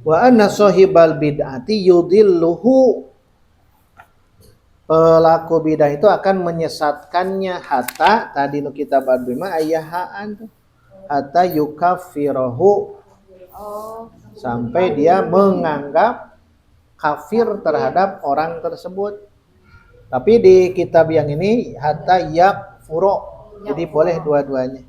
Wa anna sohibal bid'ati yudilluhu. Pelaku bid'ah itu akan menyesatkannya hatta tadi nu kitab Ad-Bima ayahaan tuh. Hatta yukaffirahu. Sampai dia menganggap kafir terhadap orang tersebut. Tapi di kitab yang ini hatta yakfuro. Jadi boleh dua-duanya.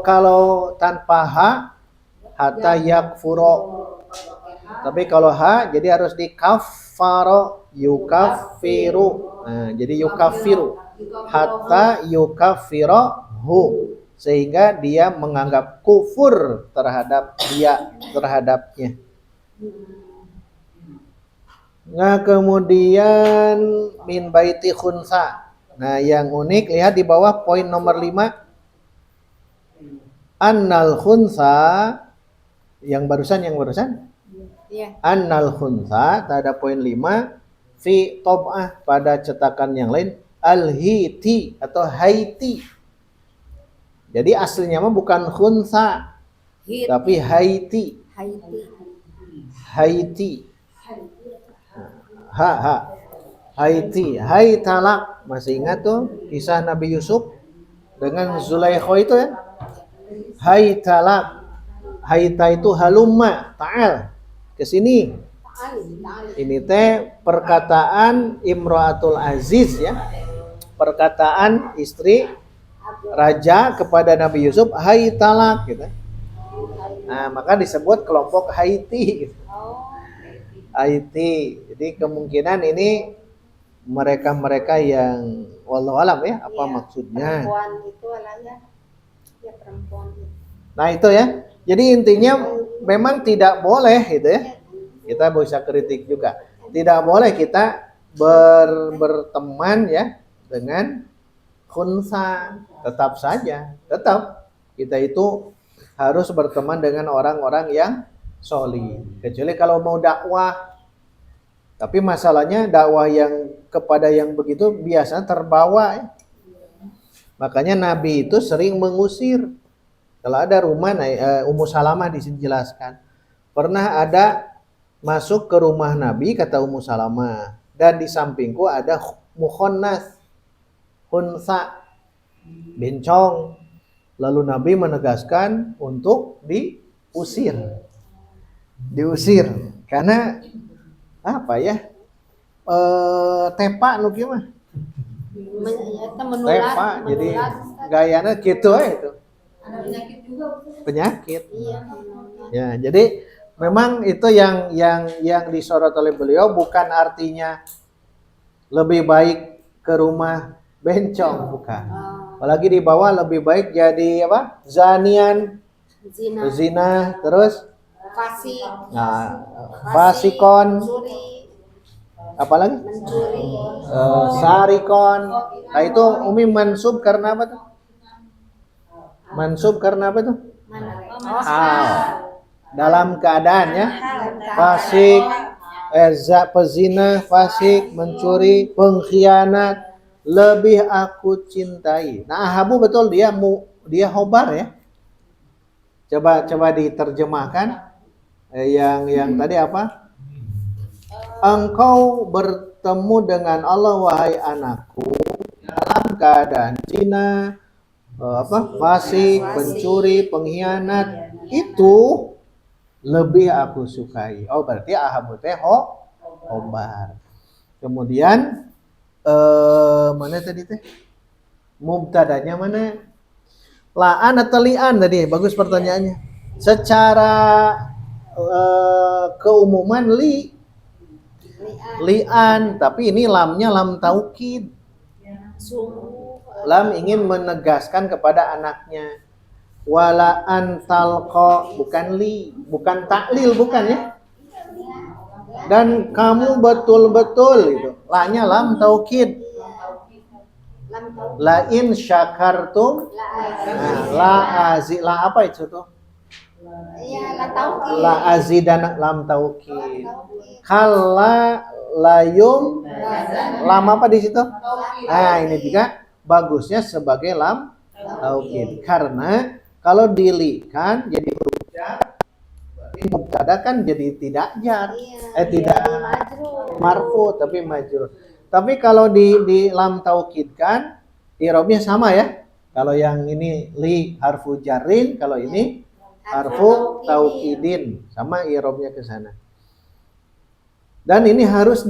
Kalau tanpa ha hatta yakfuro. Tapi kalau ha jadi harus di kaffaro yukaffiru. Nah, jadi yukaffiru hatta yukaffirohu, sehingga dia menganggap kufur terhadapnya. Nah, kemudian min baiti khunsa. Nah, yang unik lihat di bawah poin nomor 5. Annal khunsa Yang barusan Iya. annal khuntha pada poin 5 fi tob'ah pada cetakan yang lain al-hiti atau haiti. Jadi aslinya mah bukan khuntha tapi haiti. Haiti. Haiti. Hai talak. Masih ingat tuh kisah Nabi Yusuf dengan Zulaikha itu ya? Hai talak. Haita itu halumma, ta'al. Ke sini. Ini teh perkataan Imro'atul Aziz ya. Perkataan istri raja kepada Nabi Yusuf, hai talak gitu. Nah, maka disebut kelompok Haiti gitu. Haiti. Jadi kemungkinan ini mereka-mereka yang wallahu alam ya, apa maksudnya. Perempuan itu alanya ya perempuan. Nah, itu ya. Jadi intinya memang tidak boleh gitu ya. Kita bisa kritik juga. Tidak boleh kita berteman ya dengan khunsa. Tetap saja, kita itu harus berteman dengan orang-orang yang solih. Kecuali kalau mau dakwah. Tapi masalahnya dakwah yang kepada yang begitu biasa terbawa ya. Makanya Nabi itu sering mengusir. Kalau ada rumah, Ummu Salamah di sini jelaskan. Pernah ada masuk ke rumah Nabi, kata Ummu Salamah, dan di sampingku ada mukhonnas, khunsa, bencong. Lalu Nabi menegaskan untuk diusir. Karena apa ya? Tepak nu kieu mah. Tepak, jadi gayana gitu itu. Ada penyakit juga. Penyakit. Iya. Ya, jadi memang itu yang disorot oleh beliau bukan artinya lebih baik ke rumah bencong, bukan. Apalagi di bawah lebih baik jadi apa? Zanian, zina, terus Fasik. nah, fasikon, Mencuri. apalagi? Sarikon. Nah, itu umi mansub karena apa tuh? Mansub karena apa tuh? Dalam keadaan ya. Fasik, pezina, fasik, mencuri, pengkhianat, lebih aku cintai. Nah, Ahabu betul dia hobar ya. Coba diterjemahkan. Yang tadi apa? Engkau bertemu dengan Allah wahai anakku dalam keadaan zina, fasik, pencuri, pengkhianat, itu lebih aku sukai. Oh, berarti Ahabu teh hobar. Kemudian mana tadi teh? Mubtadanya mana? La'an atau li'an tadi? Bagus pertanyaannya. Secara keumuman li'an, tapi ini lamnya lam taukid. Lam ingin menegaskan kepada anaknya. Wala antalqa, bukan bukan taklil, bukan ya. Dan kamu betul-betul itu. La-nya lam taukid. La in syakartum. Nah, la apa itu tuh? Iya, la taukid. La azidan lam taukid. Kalla layum lam apa di situ? Nah, ini juga bagusnya sebagai lam taukid. Karena kalau dilikan jadi huruf jar, berarti mubtada kan jadi tidak jar. Tidak marfu tapi majrur. Tapi kalau di lam taukid kan i'rabnya sama ya. Kalau yang ini li harfu jarrin, kalau ini harfu taukidin, sama i'rabnya ke sana. Dan ini harus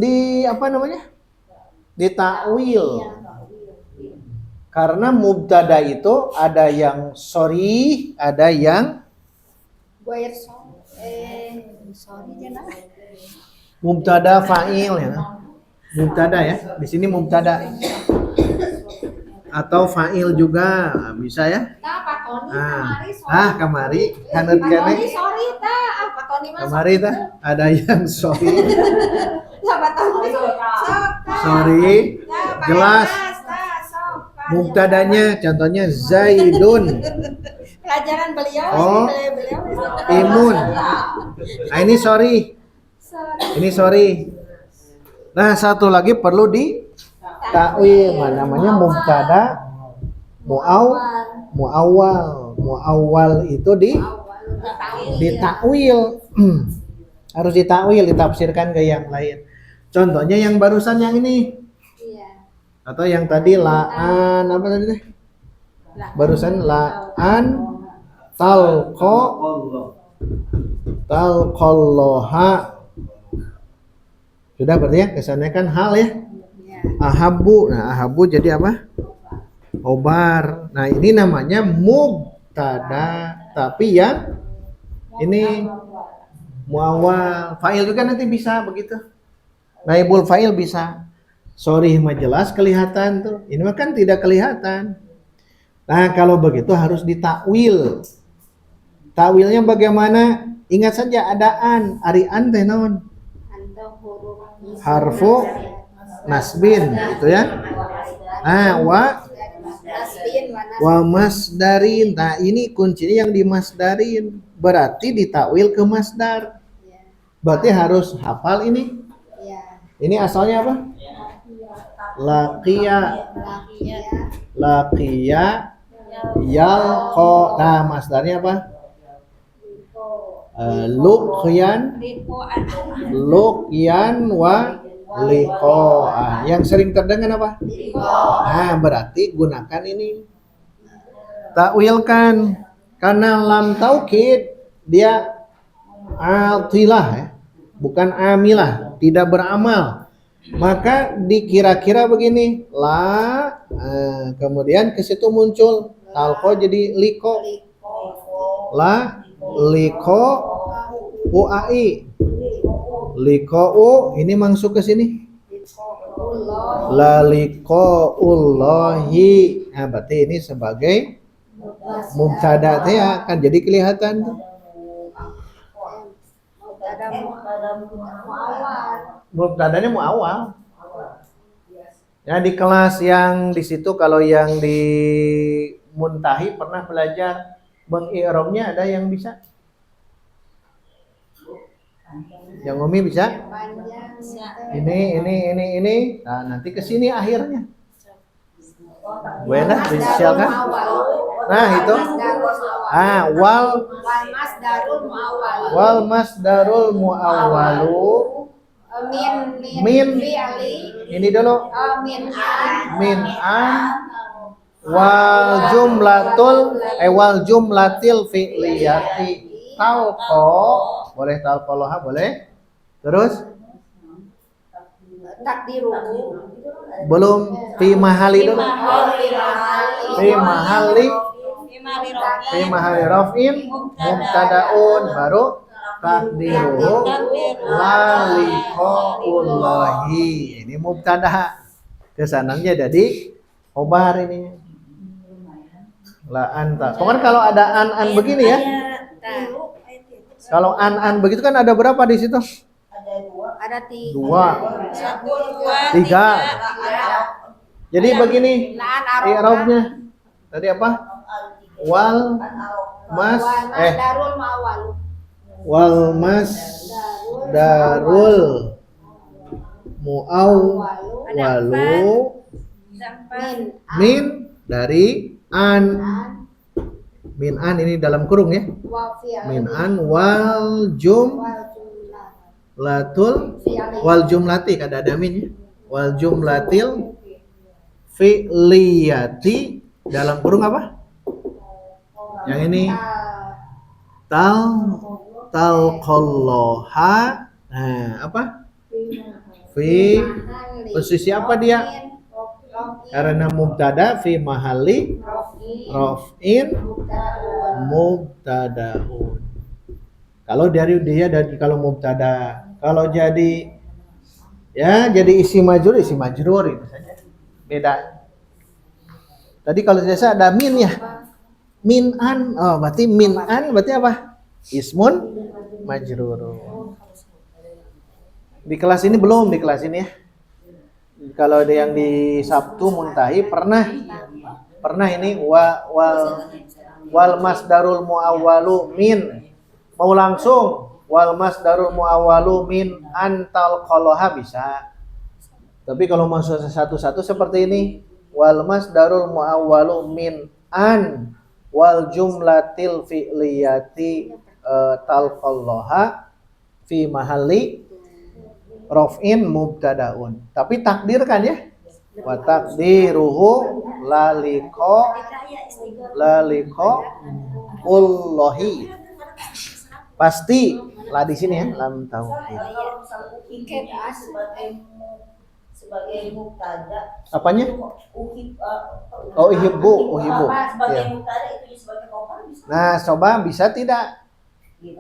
ditakwil. Karena mubtada itu ada yang sorry, ada yang mubtada fa'il ya. Mubtada ya. Di sini mubtada. Atau fa'il juga bisa ya. Kamari haneut kene. Kamari tah ada yang sorry. Sorry. Jelas. Mubtadanya contohnya Zaidun. Pelajaran beliau Oh. beliau. Imun. Nah, ini sorry. Ini sorry. Nah, satu lagi perlu di takwil. Namanya mubtada muawwal. Muawwal itu ditakwil. Harus ditakwil, ditafsirkan ke yang lain. Contohnya yang barusan yang ini. Atau yang tadi la'an apa tadi teh? Barusan la'an talqalloha. Sudah berarti ya, kesannya kan hal ya. Ahabu. Nah, ahabu jadi apa? Obar. Nah, ini namanya mubtada, tapi yang ini muawwal. Fa'il juga nanti bisa begitu. Naibul fa'il bisa. Sorry mah jelas kelihatan tuh. Ini mah kan tidak kelihatan. Nah, kalau begitu harus ditakwil. Takwilnya bagaimana? Ingat saja ada an, arian teh naon? Harfu nasbin gitu ya. Nah, wa masdarin. Nah, ini kuncinya yang dimasdarin. Berarti ditakwil ke masdar. Berarti harus hafal ini. Ini asalnya apa? Laqiya yalqa. Nah, masdarnya apa? Luqyan wa liqa. Yang sering terdengar apa? Nah, berarti gunakan ini. Takwilkan. Karena lam taukid dia atilah ya, bukan amilah, tidak beramal. Maka dikira-kira begini, kemudian ke situ muncul talqo jadi liko. Liko uai. Liko ini masuk ke sini. La liko ullahi. Nah, berarti ini sebagai mubtada teh ya, kan jadi kelihatan tuh. Mubtadanya muawwal. Ya, di kelas yang di situ kalau yang di Muntahi pernah belajar mengi'rabnya, ada yang bisa? Yang Umi bisa? Ini. Nah, nanti ke sini akhirnya. Buena, disiapkan. Nah, itu. Wal masdarul muawwalu min ini dulu min an wal jumlatil fi'liyati talqa. Boleh talqaloha, boleh. Terus takdiru belum fi mahali dulu. Fi mahali raf'in mubtadaun, baru takdiru laliqaullahi. Ini mubtada. Kesananya jadi obar ini. La anta. Pokoknya kalau ada an begini ya. Kalau an begitu kan ada berapa di situ? ada Dua. Tiga. Jadi begini i'rabnya. Tadi apa? Wal masdarul muawwalu min dari an. Min an ini dalam kurung ya. Min an wal jumlati kada ada min ya. Wal jumlatil fi'liyati dalam kurung apa? Yang ini talqalloha. Nah, apa? Fi posisi apa dia? Karena mubtada fi mahali raf'in mubtadaun. Kalau dari kalau mubtada, kalau jadi isi majrur itu saja. Beda. Tadi kalau biasa ada min ya. Min an. Oh, berarti min an berarti apa? Ismun majrur. Di kelas ini belum, di kelas ini ya. Kalau ada yang di Sabtu Muntahi pernah ini wal masdarul muawwalu min. Mau langsung wal masdarul muawwalu min antal qoloha bisa. Tapi kalau masuk satu-satu seperti ini, wal masdarul muawwalu min an wal jumlatil fi'liyati talqallaha fi mahalli raf'in mubtadaun. Tapi takdirkan ya. Wa takdiruhu laliko ullahi. Pasti lah di sini ya, lam tahu. Kalau misalnya ukip sebagai mubtada. Apanya? Ukip Oh, uhibbu. sebagai Ya. mubtada itu sebagai khobar bisa. Nah, coba bisa tidak? Gitu.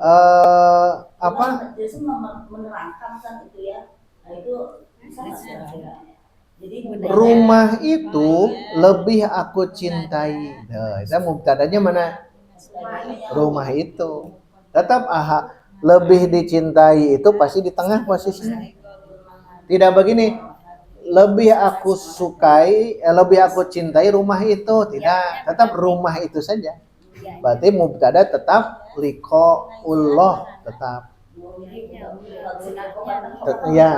Apa? Jadi menerangkan kan itu ya. Nah itu bisa nggak kira-kira? Jadi Rumah itu lebih aku cintai. Nah, itu mubtadanya mana? Rumah itu. Tetap lebih dicintai itu pasti di tengah posisinya. Tidak begini. Lebih aku sukai, lebih aku cintai rumah itu. Tidak, tetap rumah itu saja. Berarti mubtada tetap liqaullah tetap. Ya.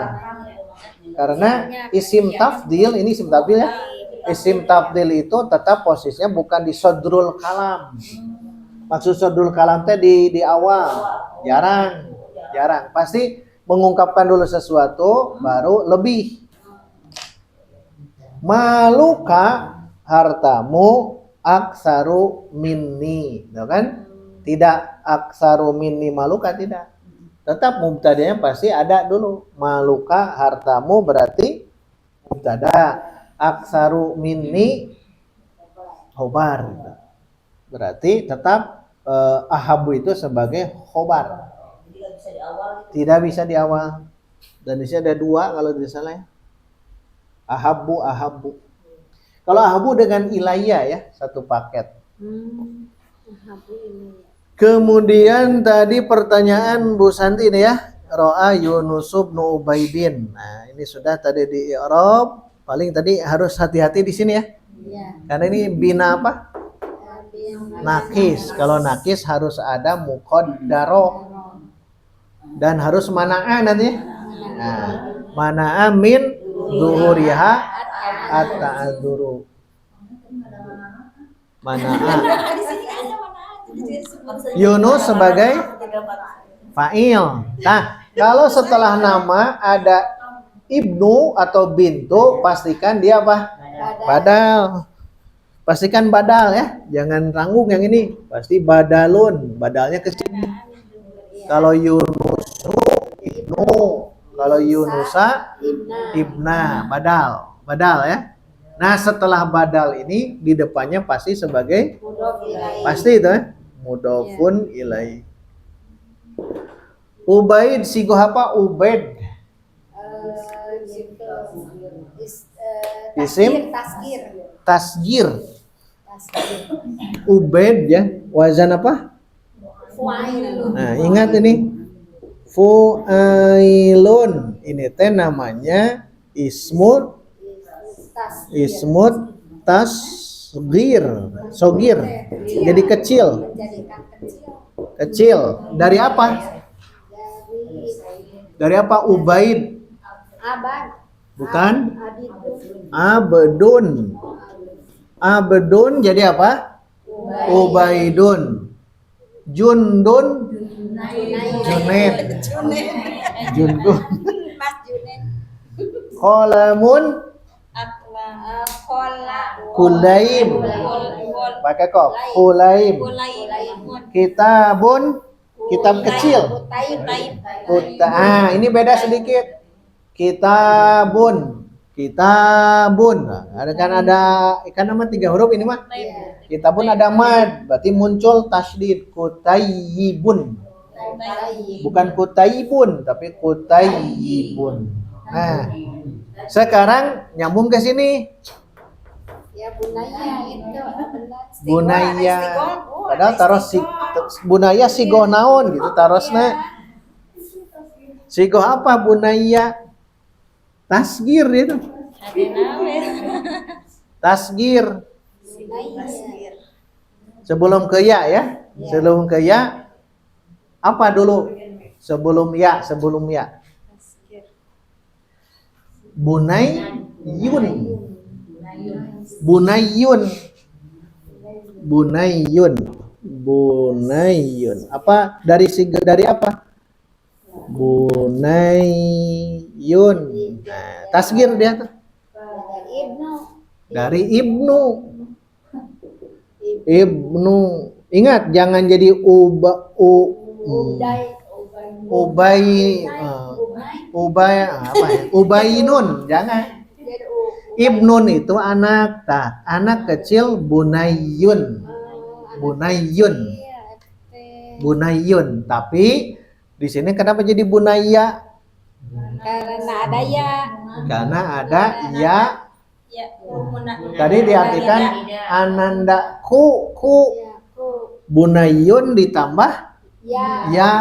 Karena isim tafdil ini isim tafdil ya. Isim tafdil itu tetap posisinya bukan di sodrul kalam. Maksud sodrul kalam teh di awal. Jarang. Pasti mengungkapkan dulu sesuatu baru lebih. Maluka hartamu aksaru minni, gitu kan? Tidak aksaru minni maluka tidak. Tetap mubtadanya pasti ada dulu. Maluka hartamu berarti mubtada. Aksaru minni khobar. Berarti tetap ahabu itu sebagai khobar. Tidak bisa di awal. Dan di sini ada dua kalau tidak salah ya. Ahabu. Kalau ahabu dengan ilayya ya, satu paket. Kemudian tadi pertanyaan Bu Santi ini ya, Ro'a Yunus bin Ubaidin. Nah, ini sudah tadi di i'rab. Paling tadi harus hati-hati di sini ya. Karena ini bina apa? Nakis. Kalau nakis harus ada muqaddaroh. Dan harus mana'a nanti ya. Nah, mana'a min zuhuriha at-ta'adzuru. Mana'a. Yunus sebagai fa'il. Nah, kalau setelah nama ada ibnu atau bintu, pastikan dia apa? Badal. Pastikan badal ya. Jangan tanggung yang ini. Pasti badalun. Badalnya kecil. Kalau Yunusu ibnu, kalau Yunusa ibna, badal ya. Nah, setelah badal ini di depannya pasti sebagai pasti itu ya, mudhofun ilai. Ubaid sigoh apa? Ubaid. Isim tasgir. Ubaid ya. Wazan apa? Nah, ingat ini fu'ailun. Ini teh namanya ismut tasgir, sogir. Jadi kecil. Dari apa? Dari apa? Ubaid. Bukan? Abdun jadi apa? Ubaidun. Jundun. Jundun. Qalamun. Kulaim. Pakai kok. Kulaim. Kitabun. Kitab kecil. Ini beda sedikit. Kitabun. Ada kan nama 3 huruf ini mah. Kitabun ada mad, berarti muncul tasydid kutayyibun. Bukan kutayyibun, tapi kutayyibun. Nah, sekarang nyambung ke sini. Ya bunaya itu Bunaya. Padahal taruh bunaya sigoh naon gitu tarosna. Sigoh apa bunaya? Tasgir itu. Tasgir. Sebelum ke ya ya. Sebelum ke ya apa dulu? Sebelum ya. Bunayyun. Apa dari apa? Bunayyun. Nah, tasgir dia tuh. Dari ibnu. Ingat jangan jadi Ubainun, jangan. Ibnun itu anak, anak kecil bunayyun. Tapi di sini kenapa jadi bunayya? Karena ada ya. Tadi diartikan anandaku bunayyun ditambah ya.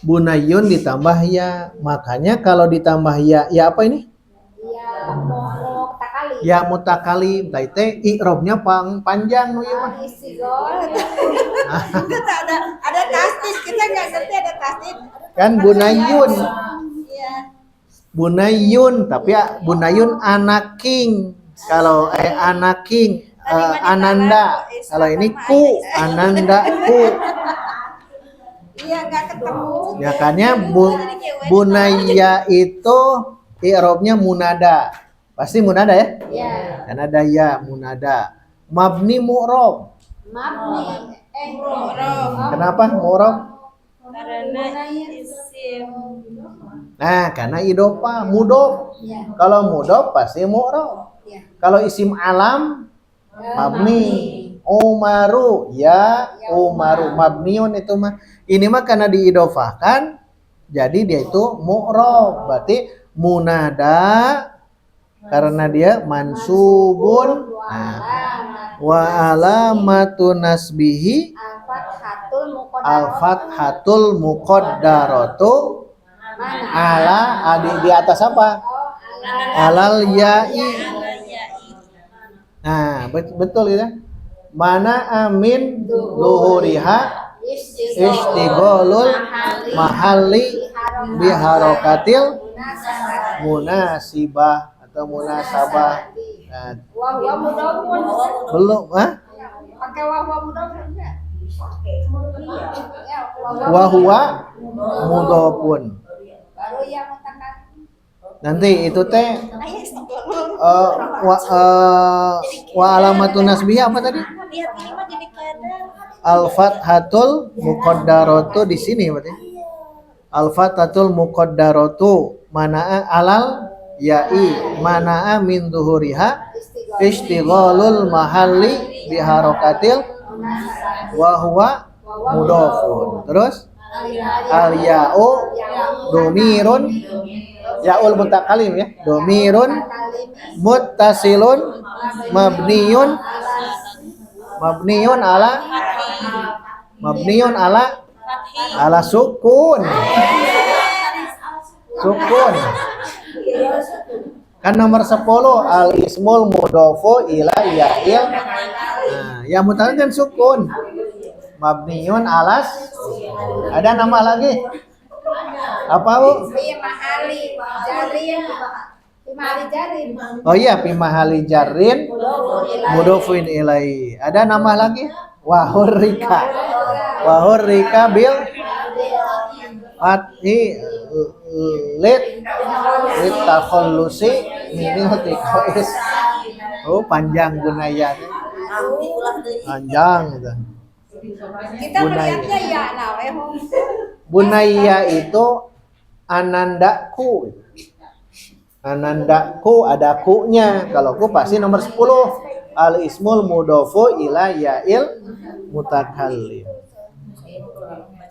Bunayyun ditambah ya. Makanya kalau ditambah ya apa ini? Ya mutakalim. Tadi i'rabnya panjang nu ieu mah. Ada tasdid, kita nggak ngerti ada tasdid. Kan bunayyun, tapi bunayyun anaking. Kalau anaking ananda. Kalau ini ku anandaku. Iya, nggak ketemu. Ya kannya bunayya itu i'rabnya munada. Pasti munada ya? Iya. Kan ada ya munada. Mabni mu'rab. Kenapa mu'rab? Karena isim. Nah, karena idofa mudhof. Kalau mudhof pasti mu'rab. Kalau isim alam mabni. Umaru ya Umaru mabniun itu mah. Ini mah karena diidofahkan jadi dia itu mu'rab. Berarti munada karena dia mansubun. Nah, wa alamatu nasbihi al-fathatul muqaddaratu ala di atas apa? Alal ya'i. Nah, betul ya. Mana amin luhuriha istigholul mahalli biharokatil munasibah atau munasabah. Nah, belum Pakai wahwa mudofun enggak? wahwa mudhofun. Baru ya mutakan. Nanti itu teh wa alamatun nasbih apa tadi? Lihat ini mah jadi kadar. Al-fathatul muqaddaratu di sini berarti. Al-fathatul muqaddaratu mana'a alal ya'i mana'a min zuhuriha istighalul mahalli biharokatil wa huwa mudhofun. Terus al ya'u domirun ya'ul mutakalim ya. Domirun muttasilun mabniun ala sukun. Kan nomor 10 al ismul mudhofu ila ya'il. Nah, ya mutakalim kan sukun. Mabniun alas. Ada nama lagi? Apa Bu? Mahali jarin. Oh iya, pimahali jarin mudhofin ilai. Ada nama lagi? Wahurrika bil fathi lit takhallusi minil tiqais. Oh, panjang gunaya. Panjang itu. Kita melihatnya ya nawe hong. Bunayya itu anandaku. Anandaku ada ku-nya. Kalau ku pasti nomor 10. Al ismul mudhofu ila ya'il mutakallim.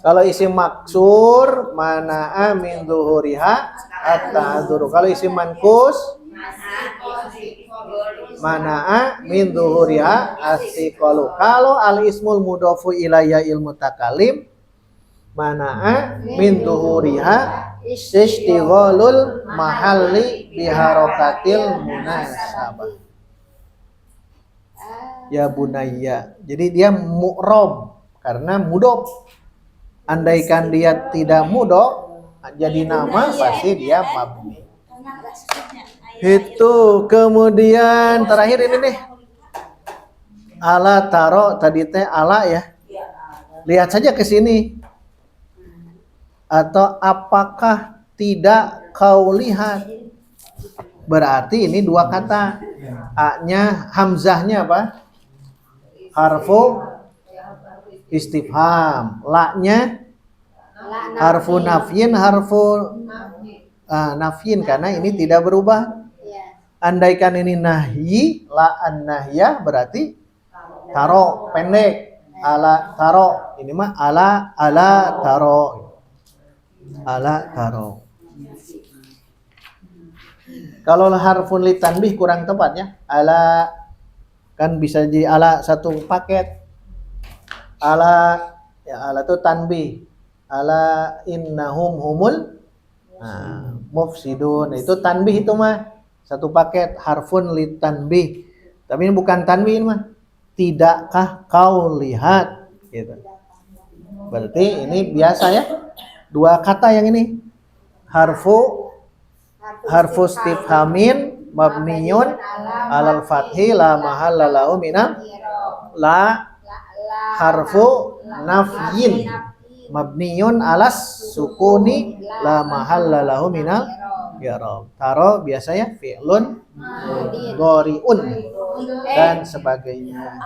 Kalau isim maksur mana'a min zuhuriha at-ta'adzuru. Kalau isim mankus mana'a min zuhuriha as-siqalu. Kalau al ismul mudhofu ila ya'il mutakallim mana'a min zuhuriha istighalul mahalli biharokatil munasabah. ya bunayya. Jadi dia mu'rob karena mudhof. Andaikan dia tidak mudhof jadi nama pasti dia mabni. Itu kemudian terakhir ini nih. Ala taro tadi teh ala ya. Lihat saja ke sini. Atau apakah tidak kau lihat? Berarti ini dua kata. A-nya hamzahnya apa? Harfu istifham. La-nya harfu nafyin, harfu nafyin karena ini tidak berubah. Andaikan ini nahyi, la an-nahyah berarti taro pendek. Ala taro. Ini mah ala taro. Ala taro. Kalau harfun li tanbih kurang tepat ya. Ala kan bisa jadi ala satu paket. Ala ya ala itu tanbih. Ala innahum humul mufsidun. Itu tanbih itu mah satu paket harfun li tanbih. Tapi ini bukan tanbih ini mah. Tidakkah kau lihat gitu. Berarti ini biasa ya. Dua kata yang ini. Harfu istifhamin mabniyun alal fathi la mahalla lahu minal la harfu nafyin mabniyun alas sukuni la mahalla lahu minal i'rab. Taro biasanya fi'lun dhari'un dan sebagainya.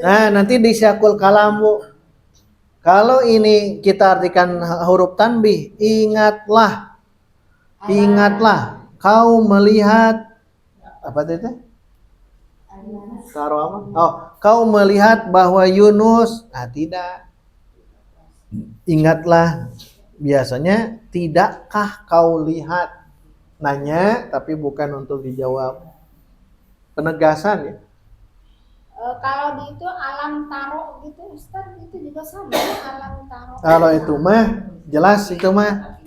Nah, nanti di syakul kalam Bu. Kalau ini kita artikan huruf tanbih, ingatlah kau melihat apa itu? Taruh apa? Oh, kau melihat bahwa Yunus. Nah, tidak. Ingatlah. Biasanya tidakkah kau lihat? Nanya tapi bukan untuk dijawab. Penegasan ya. Kalau di itu alam taro gitu Ustaz, itu juga sama ya, alam taro. Kalau itu mah jelas itu mah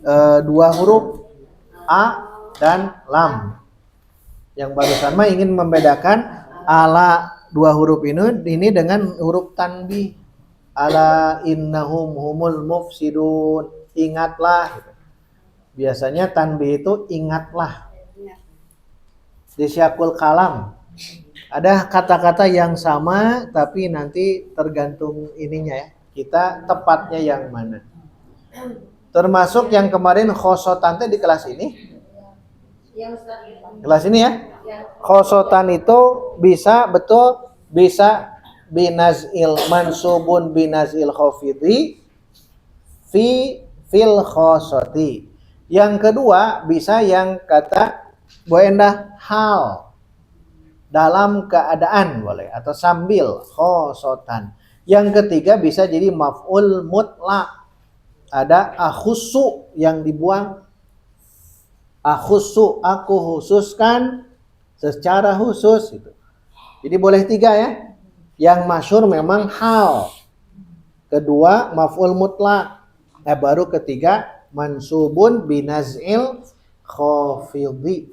dua huruf a dan lam. Yang barusan mah ingin membedakan ala dua huruf ini dengan huruf tanbih. Ala innahum humul mufsidun. Ingatlah. Biasanya tanbih itu ingatlah. Di syakul kalam ada kata-kata yang sama tapi nanti tergantung ininya ya. Kita tepatnya yang mana. Termasuk yang kemarin khosotan di kelas ini. Kelas ini ya. Khosotan itu bisa binazil mansubun binazil khafidhi fil khosoti. Yang kedua bisa yang kata Bu Endah hal dalam keadaan boleh atau sambil khosotan. Yang ketiga bisa jadi maf'ul mutlak. Ada akhusu yang dibuang. Akhusu aku khususkan secara khusus itu. Jadi boleh tiga ya. Yang masyhur memang hal. Kedua maf'ul mutlak. Baru ketiga mansubun binaz'il khafidhi.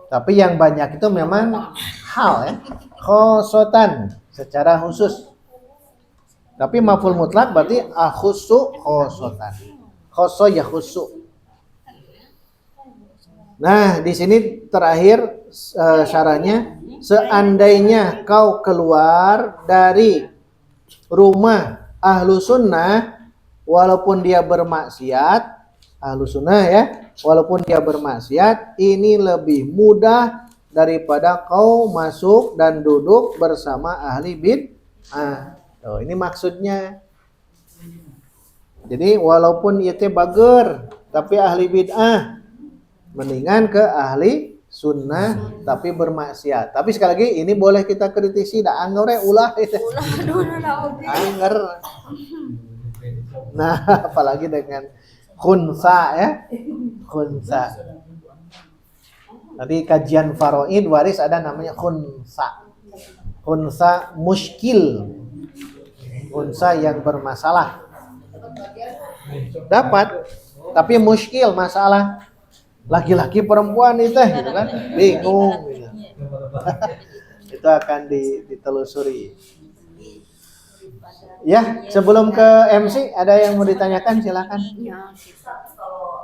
Tapi yang banyak itu memang hal ya. Khosotan secara khusus. Tapi maf'ul mutlak berarti akhusu khosotan. Khoso ya khusu. Nah, di sini terakhir syaratnya seandainya kau keluar dari rumah ahlu sunnah walaupun dia bermaksiat, ahlu sunnah ya, walaupun dia bermaksiat, ini lebih mudah daripada kau masuk dan duduk bersama ahli bid'ah. Oh, ini maksudnya. Jadi walaupun itu bager, tapi ahli bid'ah, mendingan ke ahli sunnah tapi bermaksiat. Tapi sekali lagi ini boleh kita kritisi, dah angger ulah itu. Angger. Nah, apalagi dengan khunsa ya. Khunsa. Tadi kajian faraid waris ada namanya khunsa. Khunsa muskil. Khunsa yang bermasalah. Dapat Tapi muskil masalah laki-laki perempuan itu gitu kan, bingung gitu. Itu akan ditelusuri. Ya, sebelum ke MC ada yang mau ditanyakan silakan. Ya. Ustaz, kalau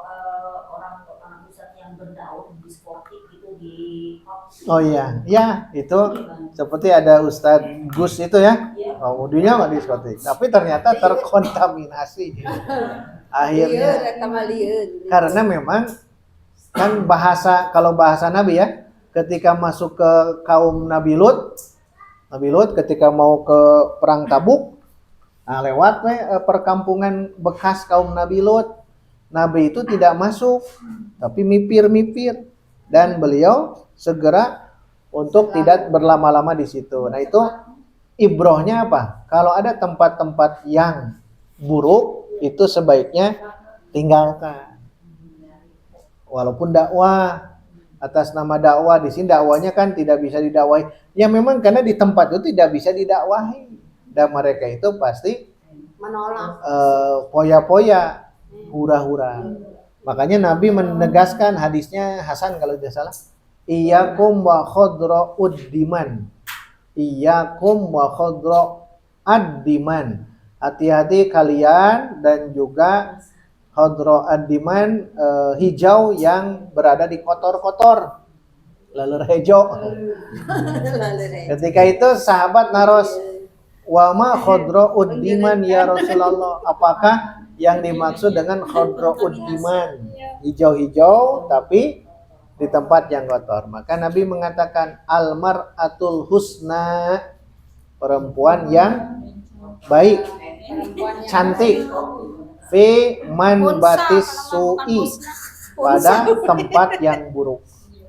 orang Ustaz yang berdakwah di sportif gitu di Oh iya, ya itu seperti ada Ustadz Gus itu ya, wudunya nggak diskotik, tapi ternyata terkontaminasi. Akhirnya, karena memang kan kalau bahasa Nabi ya, ketika masuk ke kaum Nabi Lut ketika mau ke perang Tabuk, nah lewat perkampungan bekas kaum Nabi Lut, Nabi itu tidak masuk, tapi mipir-mipir, dan beliau segera untuk tidak berlama-lama di situ. Nah itu ibrohnya apa? Kalau ada tempat-tempat yang buruk itu sebaiknya tinggalkan. Walaupun dakwah atas nama dakwah, di sini dakwahnya kan tidak bisa didakwahi. Ya memang karena di tempat itu tidak bisa didakwahi. Dan mereka itu pasti Menolak. poya-poya, hura-hura. Makanya Nabi menegaskan, hadisnya Hasan kalau tidak salah, iyyakum wa khadra'ud diman. Iyyakum wa khadra'ad diman. Hati-hati kalian dan juga khadra'ad diman, hijau yang berada di kotor-kotor. Laler hijau. Ketika itu sahabat naros, wa ma khadra'ud diman ya Rasulullah. Apakah yang dimaksud dengan khadra'ud diman? Hijau-hijau tapi di tempat yang kotor. Maka Nabi mengatakan almar'atul husna, perempuan yang baik, cantik, fi man batis su'i, pada tempat yang buruk.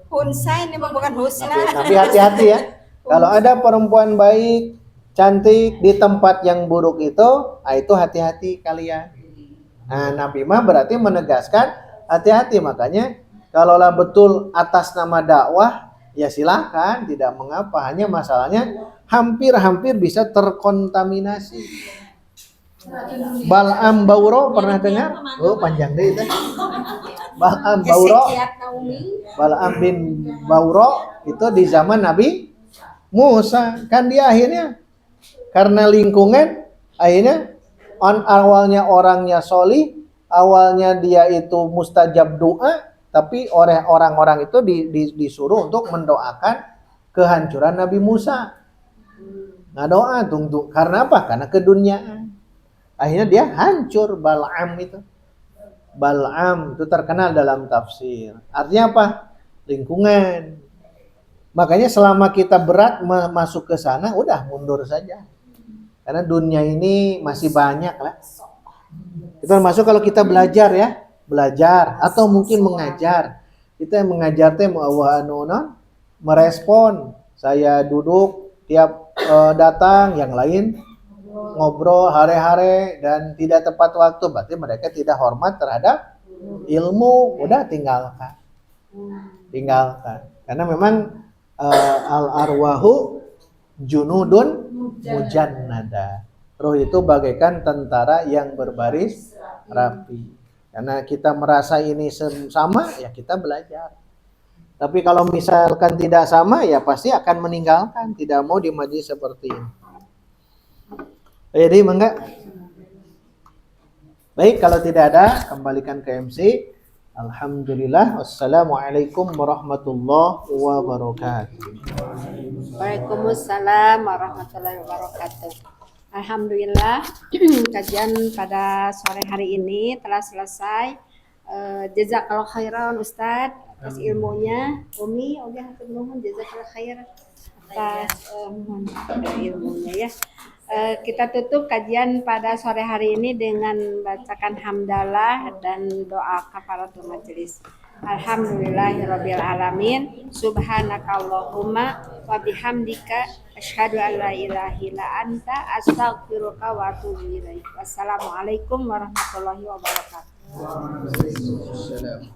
Hunsa ini bukan husna. Tapi hati-hati ya. Kalau ada perempuan baik, cantik di tempat yang buruk itu hati-hati kalian. Nah, Nabi mah berarti menegaskan hati-hati. Makanya kalaulah betul atas nama dakwah, ya silahkan, tidak mengapa. Hanya masalahnya hampir-hampir bisa terkontaminasi. Bal'am Bauro pernah dengar? Oh, panjang deh itu. Bal'am Bauro. Bal'am bin Bauro itu di zaman Nabi Musa. Kan dia akhirnya karena lingkungan, akhirnya awalnya orangnya solih, awalnya dia itu mustajab doa, tapi oleh orang-orang itu disuruh untuk mendoakan kehancuran Nabi Musa. Nah doa tunggu, karena apa? Karena keduniaan. Akhirnya dia hancur. Bal'am itu terkenal dalam tafsir. Artinya apa? Lingkungan. Makanya selama kita berat masuk ke sana, udah mundur saja. Karena dunia ini masih banyak lah. Kita masuk kalau kita belajar ya, atau mungkin mengajar. Kita yang mengajar teh merespon. Saya duduk tiap datang, yang lain ngobrol hari-hari dan tidak tepat waktu, berarti mereka tidak hormat terhadap ilmu. Udah tinggalkan. Karena memang al arwahu junudun mujannada. Roh itu bagaikan tentara yang berbaris rapi. Karena kita merasa ini sama, ya kita belajar. Tapi kalau misalkan tidak sama, ya pasti akan meninggalkan. Tidak mau di majelis seperti ini. Jadi mangga. Baik, kalau tidak ada, kembalikan ke MC. Alhamdulillah. Wassalamualaikum warahmatullahi wabarakatuh. Waalaikumsalam warahmatullahi wabarakatuh. Alhamdulillah, kajian pada sore hari ini telah selesai. Jazakallahu khairan Ustadz atas ilmunya. Umi, oke, hatur nuhun, jazakallahu khairan atas ilmunya ya. Kita tutup kajian pada sore hari ini dengan bacakan hamdalah dan doa kafaratul majelis. Alhamdulillahirabbil alamin. Subhanakallahumma wa bihamdika asyhadu an la ilaha illa anta astaghfiruka wa atubu ilaik. Wassalamualaikum warahmatullahi wabarakatuh. Waalaikumsalam.